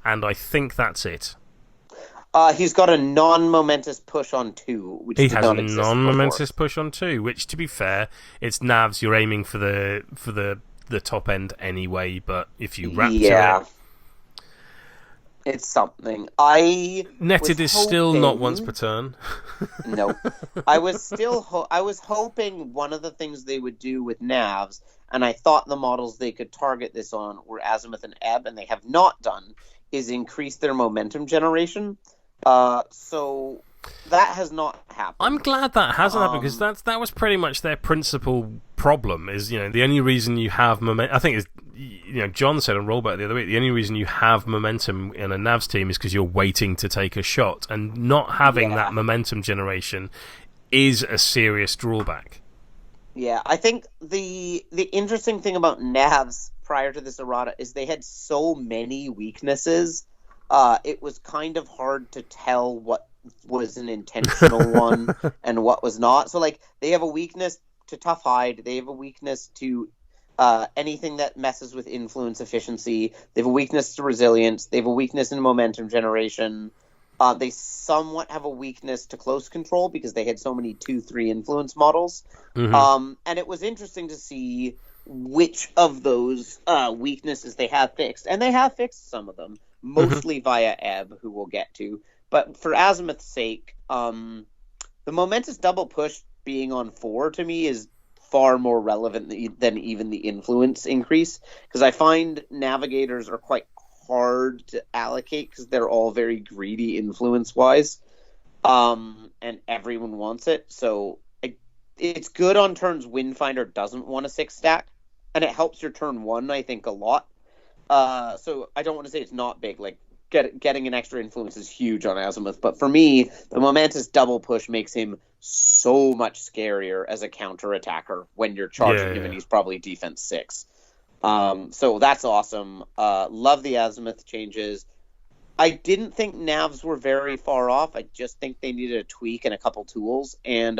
and I think that's it. He's got a non-momentous push on 2, which He did has not a exist non-momentous before. push on 2, which, to be fair, it's navs. You're aiming for the top end anyway. But if you raptor it, it's something. I netted was is still not hoping- once per turn. No, I was still I was hoping one of the things they would do with navs, and I thought the models they could target this on were Azimuth and Ebb, and they have not done, is increase their momentum generation. So that has not happened. I'm glad that hasn't happened because that was pretty much their principal problem. Is the only reason you have momentum. I think is John said on Rollback the other week. The only reason you have momentum in a Navs team is because you're waiting to take a shot, and not having that momentum generation is a serious drawback. Yeah, I think the interesting thing about navs prior to this errata is they had so many weaknesses. It was kind of hard to tell what was an intentional one and what was not. So, like, they have a weakness to tough hide. They have a weakness to anything that messes with influence efficiency. They have a weakness to resilience. They have a weakness in momentum generation. They somewhat have a weakness to close control because they had so many 2-3 influence models. Mm-hmm. And it was interesting to see which of those weaknesses they have fixed. And they have fixed some of them, mostly via Ebb, who we'll get to. But for Azimuth's sake, the momentous double push being on 4 to me is far more relevant than even the influence increase, because I find navigators are quite hard to allocate because they're all very greedy influence-wise, and everyone wants it. So it's good on turns Windfinder doesn't want a 6 stack, and it helps your turn 1, I think, a lot. So I don't want to say it's not big. Like, getting an extra influence is huge on Azimuth, but for me, the momentous double push makes him so much scarier as a counter attacker when you're charging him, and he's probably defense 6. So that's awesome. Love the Azimuth changes. I didn't think navs were very far off. I just think they needed a tweak and a couple tools, and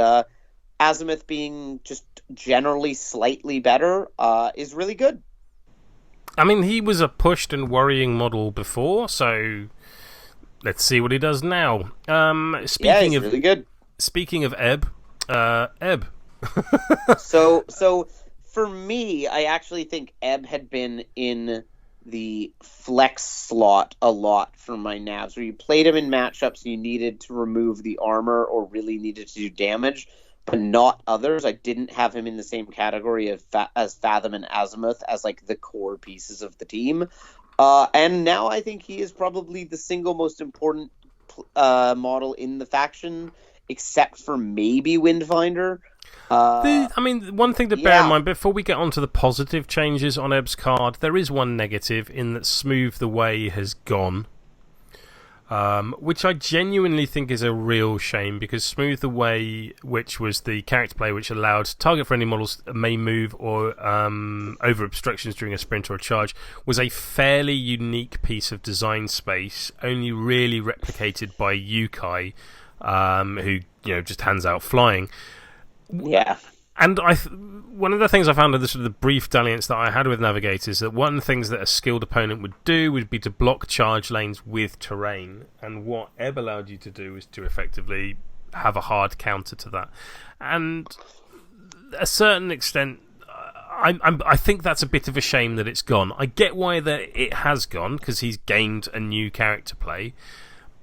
Azimuth being just generally slightly better is really good. I mean, he was a pushed and worrying model before, so let's see what he does now. Speaking he's really good. Speaking of Ebb, Ebb. So for me, I actually think Ebb had been in the flex slot a lot for my navs, where you played him in matchups you needed to remove the armor or really needed to do damage, but not others. I didn't have him in the same category as Fathom and Azimuth as like the core pieces of the team. And now I think he is probably the single most important model in the faction, except for maybe Windfinder. One thing to bear in mind before we get on to the positive changes on Ebb's card, there is one negative in that Smooth the Way has gone. which I genuinely think is a real shame, because Smooth the Way, which was the character play which allowed target-friendly models may move or over obstructions during a sprint or a charge, was a fairly unique piece of design space, only really replicated by Yukai, who just hands out flying. Yeah. And one of the things I found in the brief dalliance that I had with Navigators, that one of the things that a skilled opponent would do would be to block charge lanes with terrain. And what Ebb allowed you to do was to effectively have a hard counter to that. And a certain extent, I think that's a bit of a shame that it's gone. I get why it has gone, because he's gained a new character play.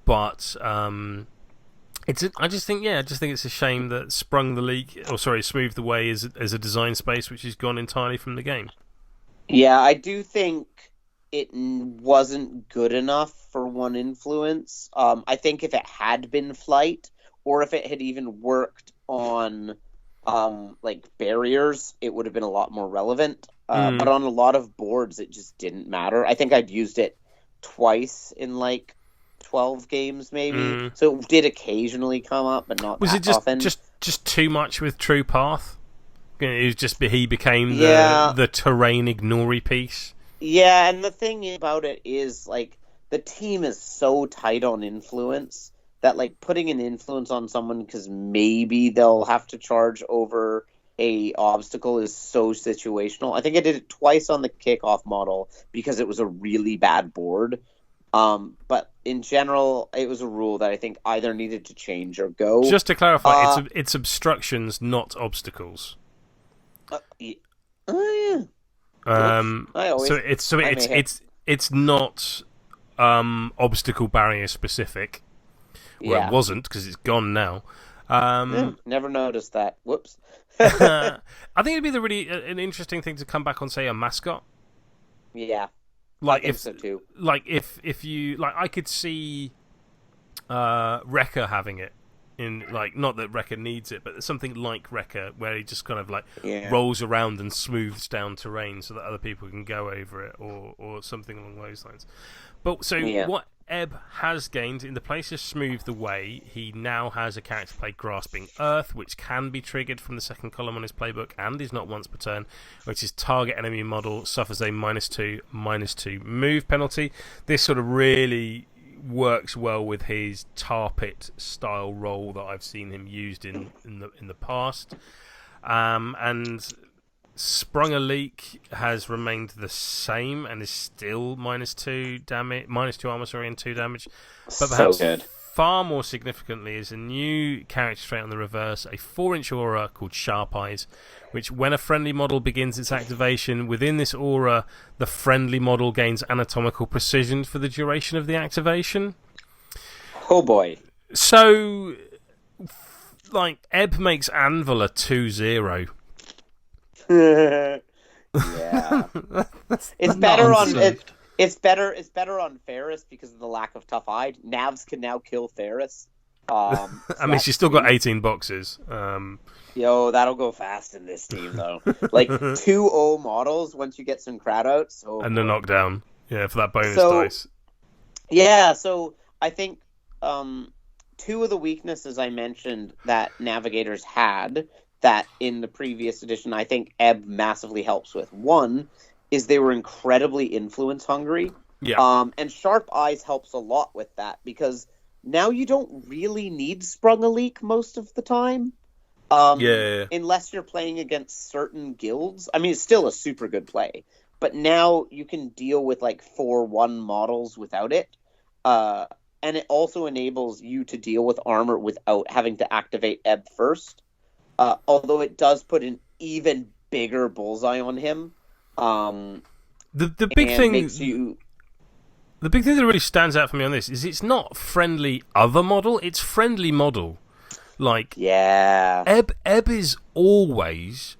But I just think it's a shame that Smooth the Way is a design space which has gone entirely from the game. Yeah, I do think it wasn't good enough for one influence. I think if it had been Flight, or if it had even worked on barriers, it would have been a lot more relevant. But on a lot of boards, it just didn't matter. I think I'd used it twice in 12 games maybe, so it did occasionally come up, but not that often. Was it just too much with True Path? It was just he became the terrain ignory piece. Yeah, and the thing about it is the team is so tight on influence that putting an influence on someone because maybe they'll have to charge over a obstacle is so situational. I think I did it twice on the kickoff model because it was a really bad board. But in general, it was a rule that I think either needed to change or go. Just to clarify, it's obstructions, not obstacles. Yeah. It's not obstacle barrier specific. Well, it wasn't, because it's gone now. Never noticed that. Whoops. I think it'd be an interesting thing to come back on, say, a mascot. Yeah. I think so too. If you I could see Wrecker having it in not that Wrecker needs it, but something like Wrecker where he just kind of rolls around and smooths down terrain so that other people can go over it, or something along those lines. But what Ebb has gained in the place of Smooth the Way, he now has a character play Grasping Earth, which can be triggered from the second column on his playbook and is not once per turn, which is target enemy model suffers a -2/-2 move penalty. This sort of really works well with his tar pit style role that I've seen him used in the past. And Sprung a Leak has remained the same and is still -2 damage, -2 armor, and 2 damage. But perhaps far more significantly is a new character trait on the reverse, a 4-inch aura called Sharp Eyes, which when a friendly model begins its activation, within this aura, the friendly model gains anatomical precision for the duration of the activation. Oh boy. So, Ebb makes Anvil a 2-0. Yeah, it's better on Ferris because of the lack of Tough Hide. Navs can now kill Ferris. I mean, she's still got 18 boxes. Yo, that'll go fast in this team though. 2-0 models once you get some crowd outs. And the knockdown, for that bonus dice. Yeah, so I think two of the weaknesses I mentioned that Navigators had that in the previous edition I think Ebb massively helps with. One is they were incredibly influence hungry. Yeah. And Sharp Eyes helps a lot with that because now you don't really need Sprung a Leak most of the time. Unless you're playing against certain guilds. I mean, it's still a super good play, but now you can deal with 4-1 models without it. And it also enables you to deal with armor without having to activate Ebb first. Although it does put an even bigger bullseye on him. The big thing makes you... The big thing that really stands out for me on this is it's not friendly other model, it's friendly model. Ebb is always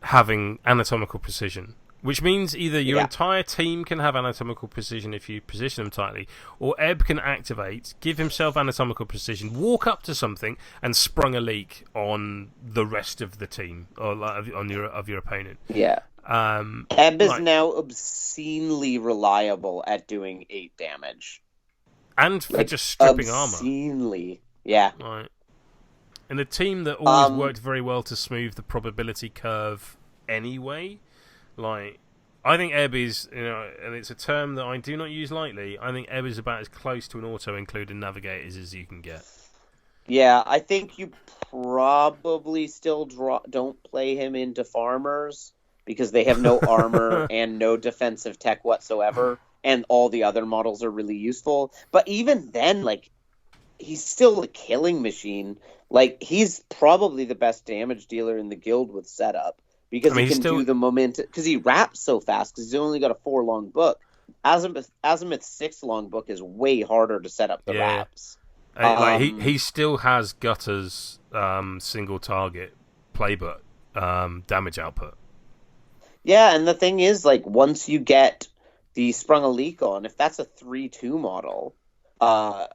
having anatomical precision. Which means either your entire team can have anatomical precision if you position them tightly, or Ebb can activate, give himself anatomical precision, walk up to something, and sprung a leak on the rest of the team, or on your opponent. Yeah. Ebb is now obscenely reliable at doing 8 damage. And for like, just stripping armor. obscenely. Yeah. Right. In a team that always worked very well to smooth the probability curve anyway, like, I think ebb is, and it's a term that I do not use lightly, I think ebb is about as close to an auto-including navigators as you can get. Yeah, I think you probably still don't play him into farmers because they have no armor and no defensive tech whatsoever, and all the other models are really useful. But even then, like, he's still a killing machine. Like, he's probably the best damage dealer in the guild with setup because he can do the momentum. Because he raps so fast because he's only got a 4-long book. Azimuth's 6-long book is way harder to set up the raps. Like he still has Gutter's single target playbook damage output. Yeah, and the thing is, like, once you get the Sprung a Leak on, if that's a 3-2 model, I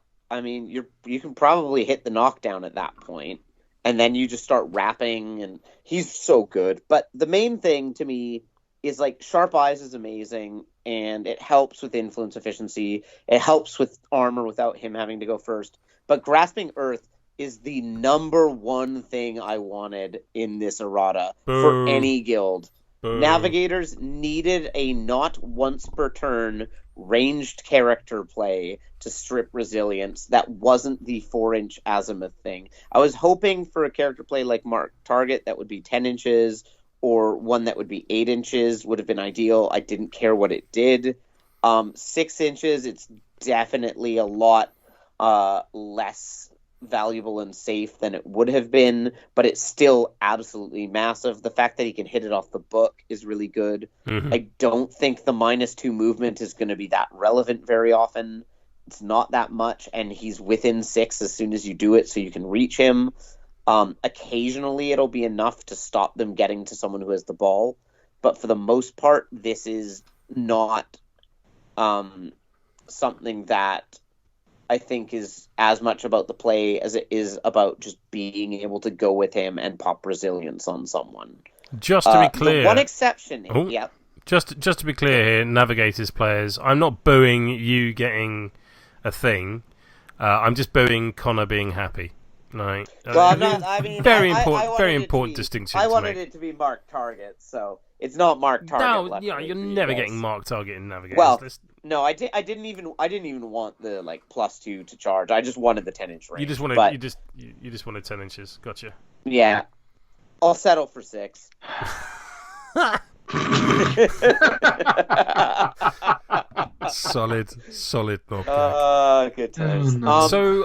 mean, you can probably hit the knockdown at that point, and then you just start rapping, and he's so good. But the main thing to me is, like, Sharp Eyes is amazing, and it helps with influence efficiency. It helps with armor without him having to go first. But Grasping Earth is the number one thing I wanted in this errata for any guild. Navigators needed a not once per turn ranged character play to strip resilience that wasn't the 4-inch azimuth thing. I was hoping for a character play like Mark Target that would be 10 inches, or one that would be 8 inches would have been ideal. I didn't care what it did. 6 inches, it's definitely a lot less valuable and safe than it would have been, but it's still absolutely massive. The fact that he can hit it off the book is really good. I don't think the -2 movement is going to be that relevant very often. It's not that much, and he's within 6 as soon as you do it, so you can reach him. Occasionally it'll be enough to stop them getting to someone who has the ball, but for the most part, this is not something that I think is as much about the play as it is about just being able to go with him and pop resilience on someone. Just to be clear, the one exception, yep. Just to be clear here, Navigators players, I'm not booing you getting a thing. I'm just booing Connor being happy. Right. Well, I mean, very important distinction. I wanted it to be Mark Target, so it's not Mark Target. No, yeah, you're never getting Mark Target in Navigators. Well, no, I didn't even want the like +2 to charge. I just wanted the 10-inch range. You just wanted 10 inches. Gotcha. Yeah, I'll settle for 6. solid knob. Good times. The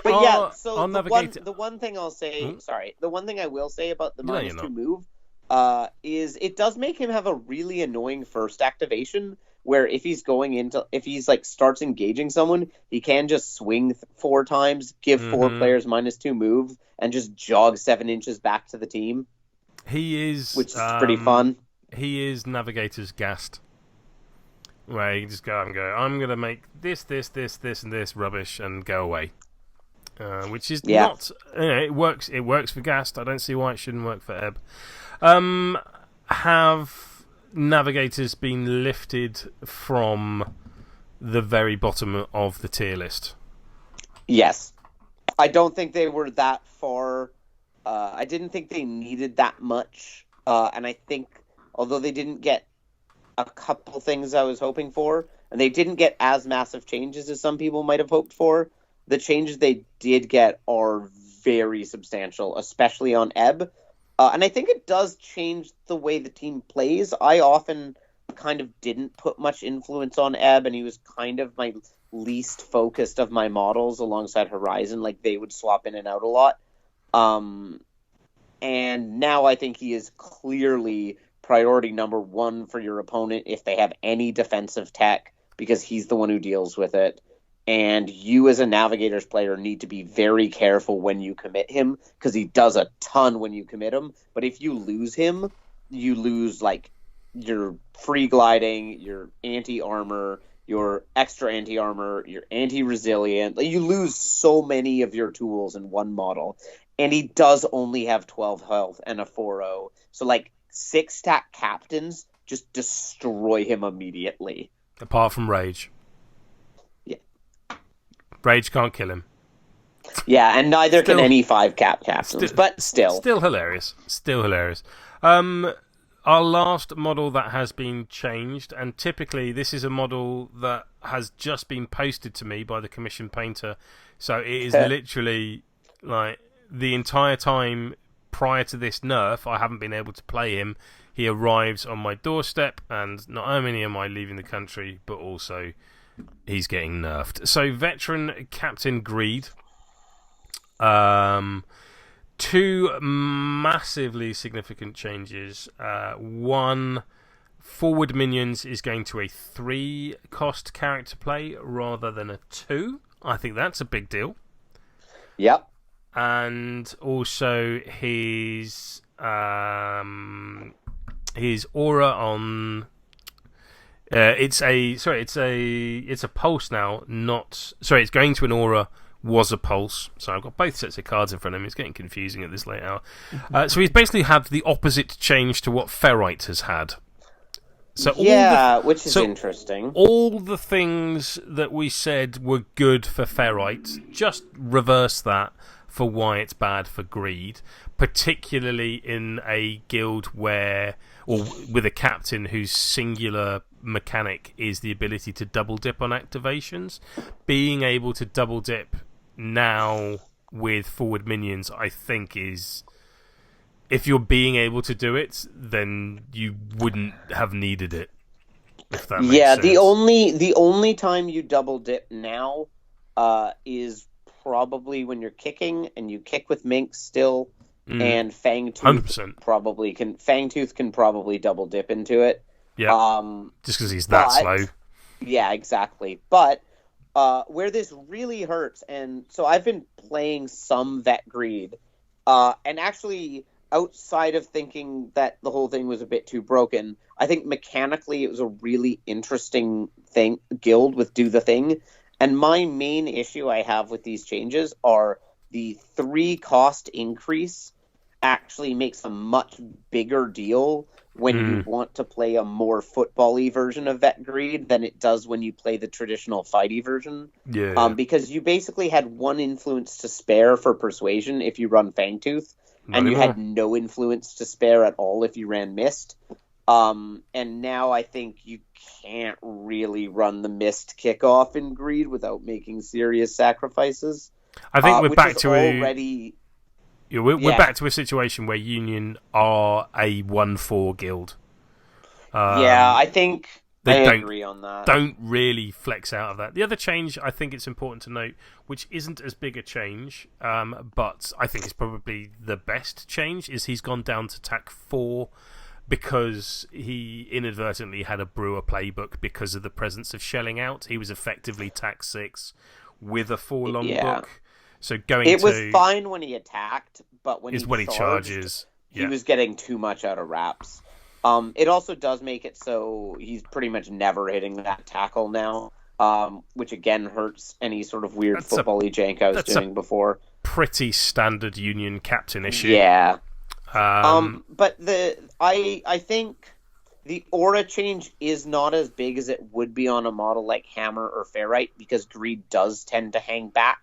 one thing I'll say, the one thing I will say about the -2 move, is it does make him have a really annoying first activation. Where if he's like starts engaging someone, he can just swing 4 times, give 4 players -2 move, and just jog 7 inches back to the team. He is, which is pretty fun. He is Navigator's gassed. Where you just go and go, I'm going to make this, and this rubbish and go away. Which is not... it works for Gast. I don't see why it shouldn't work for Ebb. Have Navigators been lifted from the very bottom of the tier list? Yes. I don't think they were that far. I didn't think they needed that much. And I think, although they didn't get a couple things I was hoping for, and they didn't get as massive changes as some people might have hoped for, the changes they did get are very substantial, especially on Ebb. And I think it does change the way the team plays. I often kind of didn't put much influence on Ebb, and he was kind of my least focused of my models alongside Horizon. Like, they would swap in and out a lot. And now I think he is clearly priority number 1 for your opponent if they have any defensive tech, because he's the one who deals with it. And you as a Navigators player need to be very careful when you commit him, because he does a ton when you commit him. But if you lose him, you lose like your free gliding, your anti-armor, your extra anti-armor, your anti-resilient. Like, you lose so many of your tools in one model. And he does only have 12 health and a 4-0. So like 6-stack captains just destroy him immediately. Apart from Rage. Rage can't kill him. Yeah, and neither Still- can any 5 captains, but still. Still hilarious. Our last model that has been changed, and typically this is a model that has just been posted to me by the commission painter, so it is literally like the entire time prior to this nerf I haven't been able to play him. He arrives on my doorstep, and not only am I leaving the country, but also he's getting nerfed. So veteran Captain Greed. Two massively significant changes. One, forward minions is going to a 3 cost character play rather than a 2. I think that's a big deal. Yep. And also his aura on. It's a pulse now. It's going to an aura. Was a pulse. So I've got both sets of cards in front of him. It's getting confusing at this late hour. So he's basically had the opposite change to what Ferrite has had. So which is interesting. All the things that we said were good for Ferrite, just reverse that for why it's bad for Greed, particularly in a guild or with a captain whose singular mechanic is the ability to double dip on activations. Being able to double dip now with forward minions, I think, is, if you're being able to do it, then you wouldn't have needed it. If that makes sense. The only time you double dip now is probably when you're kicking, and you kick with Mink still, and Fangtooth 100%. Fangtooth can probably double dip into it. Yeah. Just because he's that slow. Yeah, exactly. But where this really hurts, and so I've been playing some Vet Greed, and actually, outside of thinking that the whole thing was a bit too broken, I think mechanically it was a really interesting guild with Do the Thing. And my main issue I have with these changes are the 3 cost increase actually makes a much bigger deal when you want to play a more football-y version of Vet Greed than it does when you play the traditional fighty version. Yeah. Because you basically had 1 influence to spare for Persuasion if you run Fangtooth, and you had no influence to spare at all if you ran Mist. And now I think you can't really run the Mist kickoff in Greed without making serious sacrifices. I think we're back to already... We're back to a situation where Union are a 1-4 guild. I think I agree on that. Don't really flex out of that. The other change I think it's important to note, which isn't as big a change, but I think is probably the best change, is he's gone down to TAC 4 because he inadvertently had a Brewer playbook because of the presence of shelling out. He was effectively TAC 6 with a 4 long book. So it was fine when he attacked, but when he charges, he was getting too much out of wraps. It also does make it so he's pretty much never hitting that tackle now, which again hurts any sort of weird football-y jank I was doing before. Pretty standard Union captain issue. Yeah. But I think the aura change is not as big as it would be on a model like Hammer or Ferrite, because Greed does tend to hang back.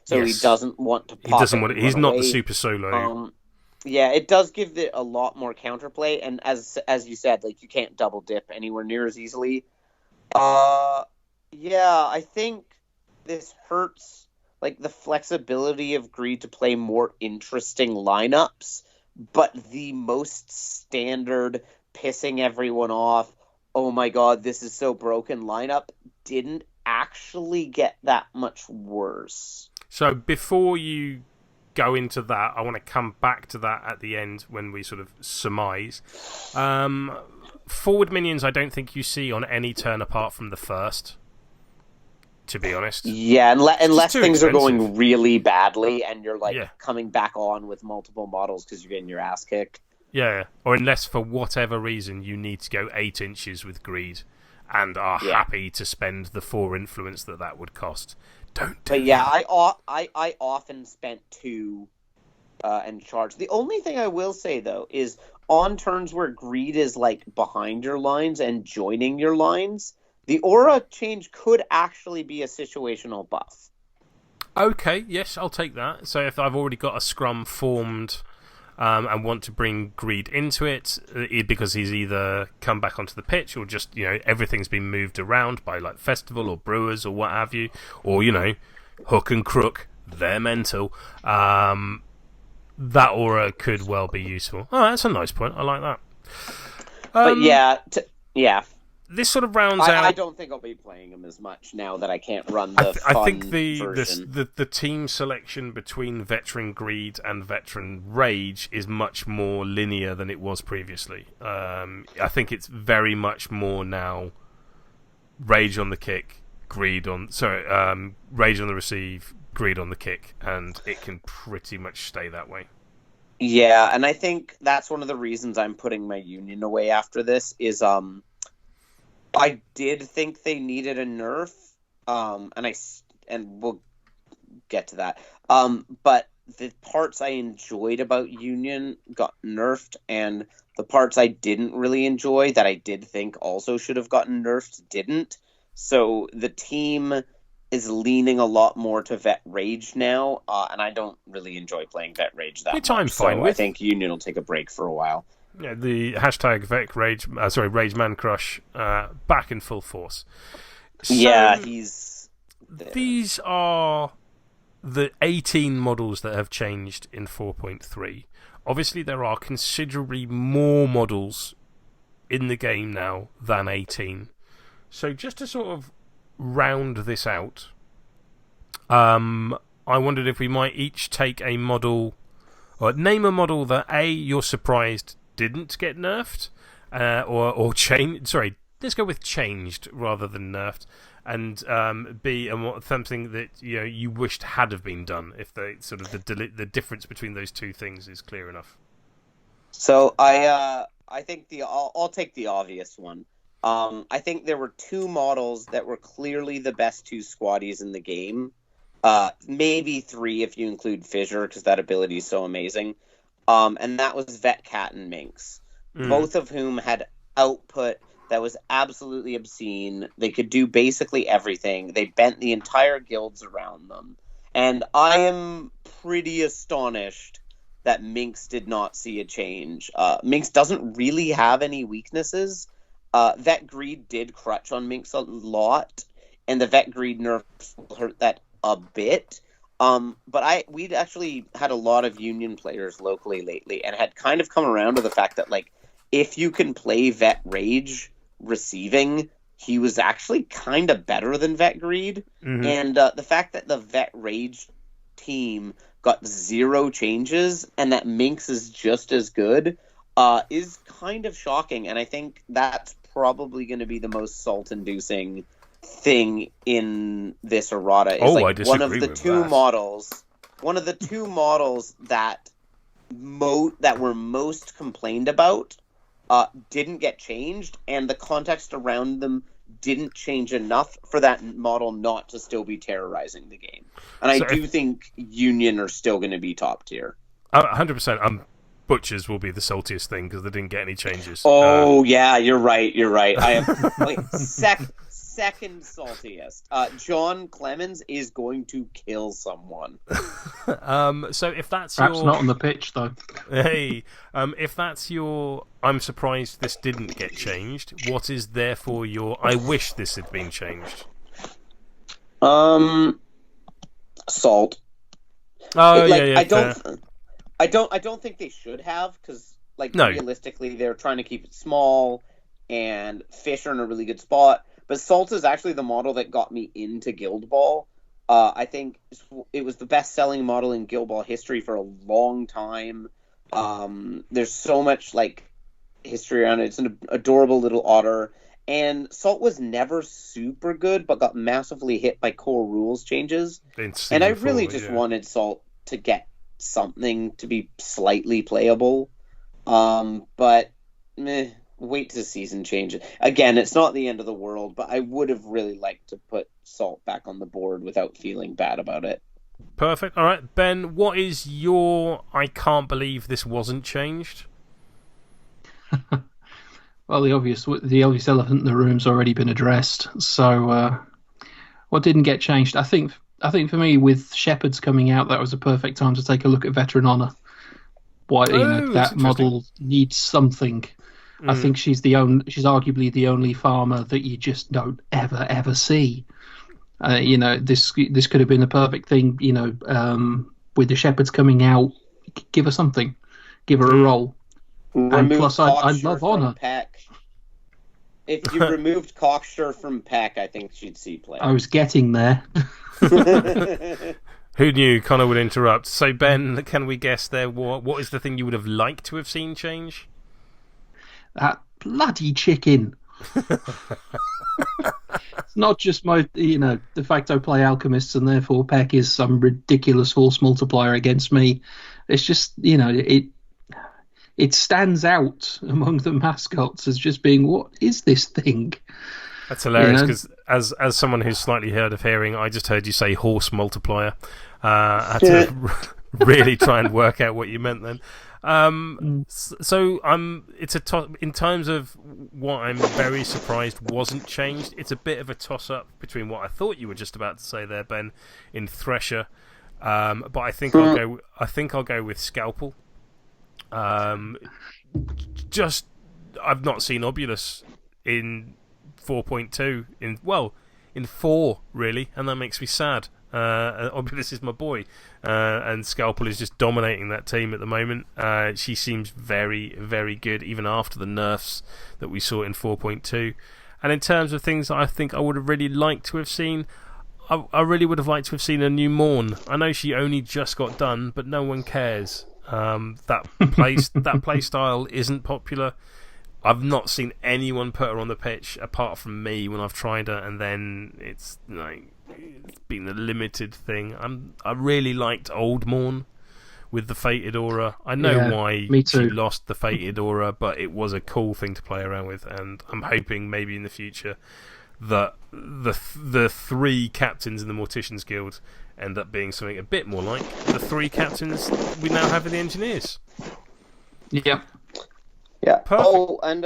So he doesn't want to pop. He's not the super solo. It does give it a lot more counterplay, and as you said, like, you can't double dip anywhere near as easily. I think this hurts like the flexibility of Greed to play more interesting lineups, but the most standard pissing everyone off, oh my god, this is so broken lineup didn't actually get that much worse. So before you go into that, I want to come back to that at the end when we sort of surmise. Forward minions I don't think you see on any turn apart from the first, to be honest. Yeah, unless things are going really badly and you're coming back on with multiple models because you're getting your ass kicked. Yeah, or unless for whatever reason you need to go 8 inches with Greed and are happy to spend the 4 influence that would cost. Don't do that. I often spent 2 and charged. The only thing I will say, though, is on turns where Greed is like behind your lines and joining your lines, the aura change could actually be a situational buff. Okay, yes, I'll take that. So if I've already got a scrum formed and want to bring Greed into it, because he's either come back onto the pitch or just, everything's been moved around by like Festival or Brewers or what have you, or, Hook and Crook, they're mental. That aura could well be useful. Oh, that's a nice point. I like that. But yeah. This sort of rounds out. I don't think I'll be playing him as much now that I can't run the I think version. the team selection between Veteran Greed and Veteran Rage is much more linear than it was previously. I think it's very much more now Rage on the kick, Rage on the receive, Greed on the kick, and it can pretty much stay that way. Yeah, and I think that's one of the reasons I'm putting my Union away after this is I did think they needed a nerf, and we'll get to that. But the parts I enjoyed about Union got nerfed, and the parts I didn't really enjoy that I did think also should have gotten nerfed didn't. So the team is leaning a lot more to Vet Rage now, and I don't really enjoy playing Vet Rage that much. I'm fine with. I think Union will take a break for a while. Yeah, the hashtag Vec Rage, Rage Man Crush, back in full force. So, yeah, he's there. These are the 18 models that have changed in 4.3. Obviously, there are considerably more models in the game now than 18. So just to sort of round this out, I wondered if we might each take a model, or name a model that A, you're surprised didn't get nerfed, or changed. Sorry, let's go with changed rather than nerfed, and B, something that you wished had have been done. If the sort of the difference between those two things is clear enough. So I think I'll take the obvious one. I think there were two models that were clearly the best two squaddies in the game. Maybe three if you include Fissure, because that ability is so amazing. And that was Vet Cat and Minx, both of whom had output that was absolutely obscene. They could do basically everything. They bent the entire guilds around them. And I am pretty astonished that Minx did not see a change. Minx doesn't really have any weaknesses. Vet Greed did crutch on Minx a lot, and the Vet Greed nerf hurt that a bit. But we'd actually had a lot of Union players locally lately and had kind of come around to the fact that, like, if you can play Vet Rage receiving, he was actually kind of better than Vet Greed. Mm-hmm. And the fact that the Vet Rage team got 0 changes and that Minx is just as good is kind of shocking. And I think that's probably going to be the most salt-inducing thing in this errata. Is I disagree one of the with two that. models. One of the two models that were most complained about didn't get changed, and the context around them didn't change enough for that model not to still be terrorizing the game. And I do think Union are still going to be top tier. 100%. Butchers will be the saltiest thing because they didn't get any changes. Oh, yeah, you're right. I have second saltiest. John Clemens is going to kill someone. So if that's perhaps not on the pitch though. Hey, if that's your I'm surprised this didn't get changed, what is therefore your I wish this had been changed? Salt. Oh, I don't think they should have, because realistically they're trying to keep it small, and fish are in a really good spot. But Salt is actually the model that got me into Guild Ball. I think it was the best-selling model in Guild Ball history for a long time. There's so much history around it. It's an adorable little otter. And Salt was never super good, but got massively hit by core rules changes. And I really just wanted Salt to get something to be slightly playable. But wait to season change. Again, it's not the end of the world, but I would have really liked to put Salt back on the board without feeling bad about it. Perfect. All right, Ben, what is your I can't believe this wasn't changed? Well, the obvious elephant in the room's already been addressed. So, what didn't get changed? I think I think for me, with Shepherds coming out, that was a perfect time to take a look at Veteran Honor. Why that's that model needs something. I think she's arguably the only farmer that you just don't ever see. This could have been a perfect thing. With the Shepherds coming out, give her something, give her a role. And plus, I love Honor. Peck. If you removed Cocksure from Peck, I think she'd see play. I was getting there. Who knew Connor would interrupt? So, Ben, can we guess there? What is the thing you would have liked to have seen change? That bloody chicken. It's not just the fact I play Alchemists and therefore Peck is some ridiculous force multiplier against me. It's just, it stands out among the mascots as just being, what is this thing? That's hilarious because as someone who's slightly hard of hearing, I just heard you say horse multiplier. I had to really try and work out what you meant then. So in terms of what I'm very surprised wasn't changed, it's a bit of a toss-up between what I thought you were just about to say there, Ben, in Thresher. But I think I'll go with Scalpel. I've not seen Obulus in 4.2 in 4 really, and that makes me sad. Obulus is my boy, and Scalpel is just dominating that team at the moment. She seems very, very good, even after the nerfs that we saw in 4.2. And in terms of things that I think I would have really liked to have seen, I really would have liked to have seen a new Morn. I know she only just got done, but no one cares. That play style isn't popular. I've not seen anyone put her on the pitch apart from me when I've tried her, and then it's been a limited thing. I really liked Old Morn with the Fated Aura. I know why she lost the Fated Aura, but it was a cool thing to play around with, and I'm hoping maybe in the future that the 3 captains in the Morticians Guild end up being something a bit more like the 3 captains we now have in the Engineers. Yeah. Yeah. Perfect. Oh, and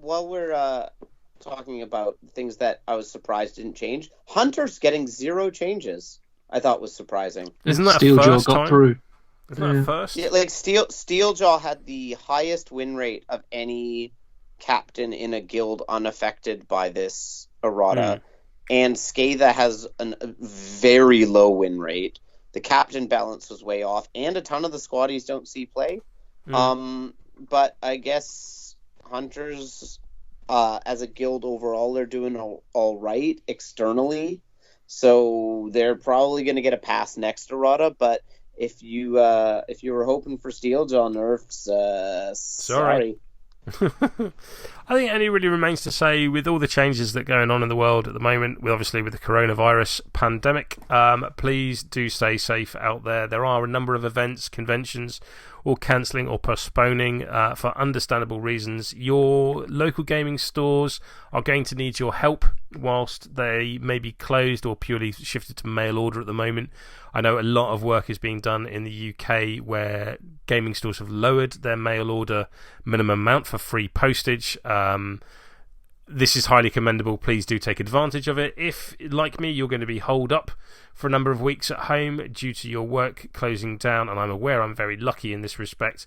while we're talking about things that I was surprised didn't change, Hunter's getting 0 changes. I thought was surprising. Isn't that Steeljaw got through? Isn't that first? Yeah, like Steeljaw had the highest win rate of any captain in a guild unaffected by this errata, and Skatha has a very low win rate. The captain balance was way off, and a ton of the squaddies don't see play. But I guess Hunters, as a guild overall, they're doing all right externally. So they're probably going to get a pass next errata. But if you were hoping for Steeljaw nerfs, sorry. I think it only really remains to say, with all the changes that are going on in the world at the moment, obviously with the coronavirus pandemic, please do stay safe out there. There are a number of events, conventions, all cancelling or postponing for understandable reasons. Your local gaming stores are going to need your help whilst they may be closed or purely shifted to mail order at the moment. I know a lot of work is being done in the UK where gaming stores have lowered their mail order minimum amount for free postage. This is highly commendable. Please do take advantage of it. If, like me, you're going to be holed up for a number of weeks at home due to your work closing down, and I'm aware I'm very lucky in this respect,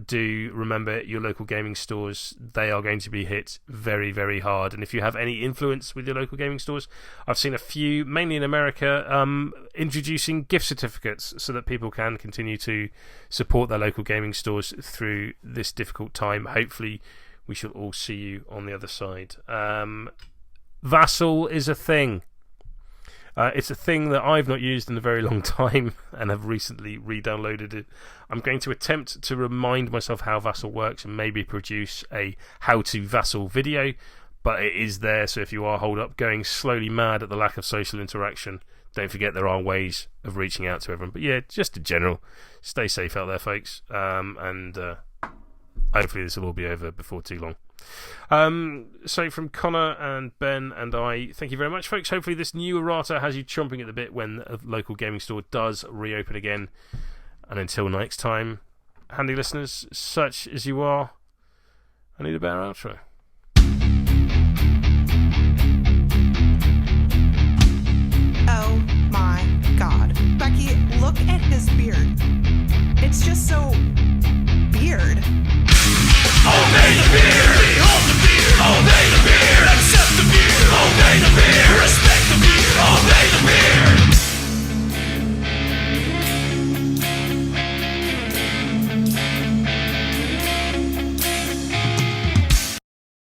do remember your local gaming stores. They are going to be hit very, very hard. And if you have any influence with your local gaming stores, I've seen a few, mainly in America, introducing gift certificates so that people can continue to support their local gaming stores through this difficult time. Hopefully we shall all see you on the other side. Vassal is a thing. It's a thing that I've not used in a very long time and have recently re-downloaded it. I'm going to attempt to remind myself how Vassal works and maybe produce a how-to Vassal video, but it is there, so if you are holed up going slowly mad at the lack of social interaction, don't forget there are ways of reaching out to everyone. But yeah, just in general, stay safe out there, folks, and hopefully this will all be over before too long. So from Connor and Ben and I, thank you very much, folks. Hopefully this new errata has you chomping at the bit when a local gaming store does reopen again. And until next time, handy listeners, such as you are, I need a better outro. Oh my God. Becky, look at his beard. It's just so beard. Beard!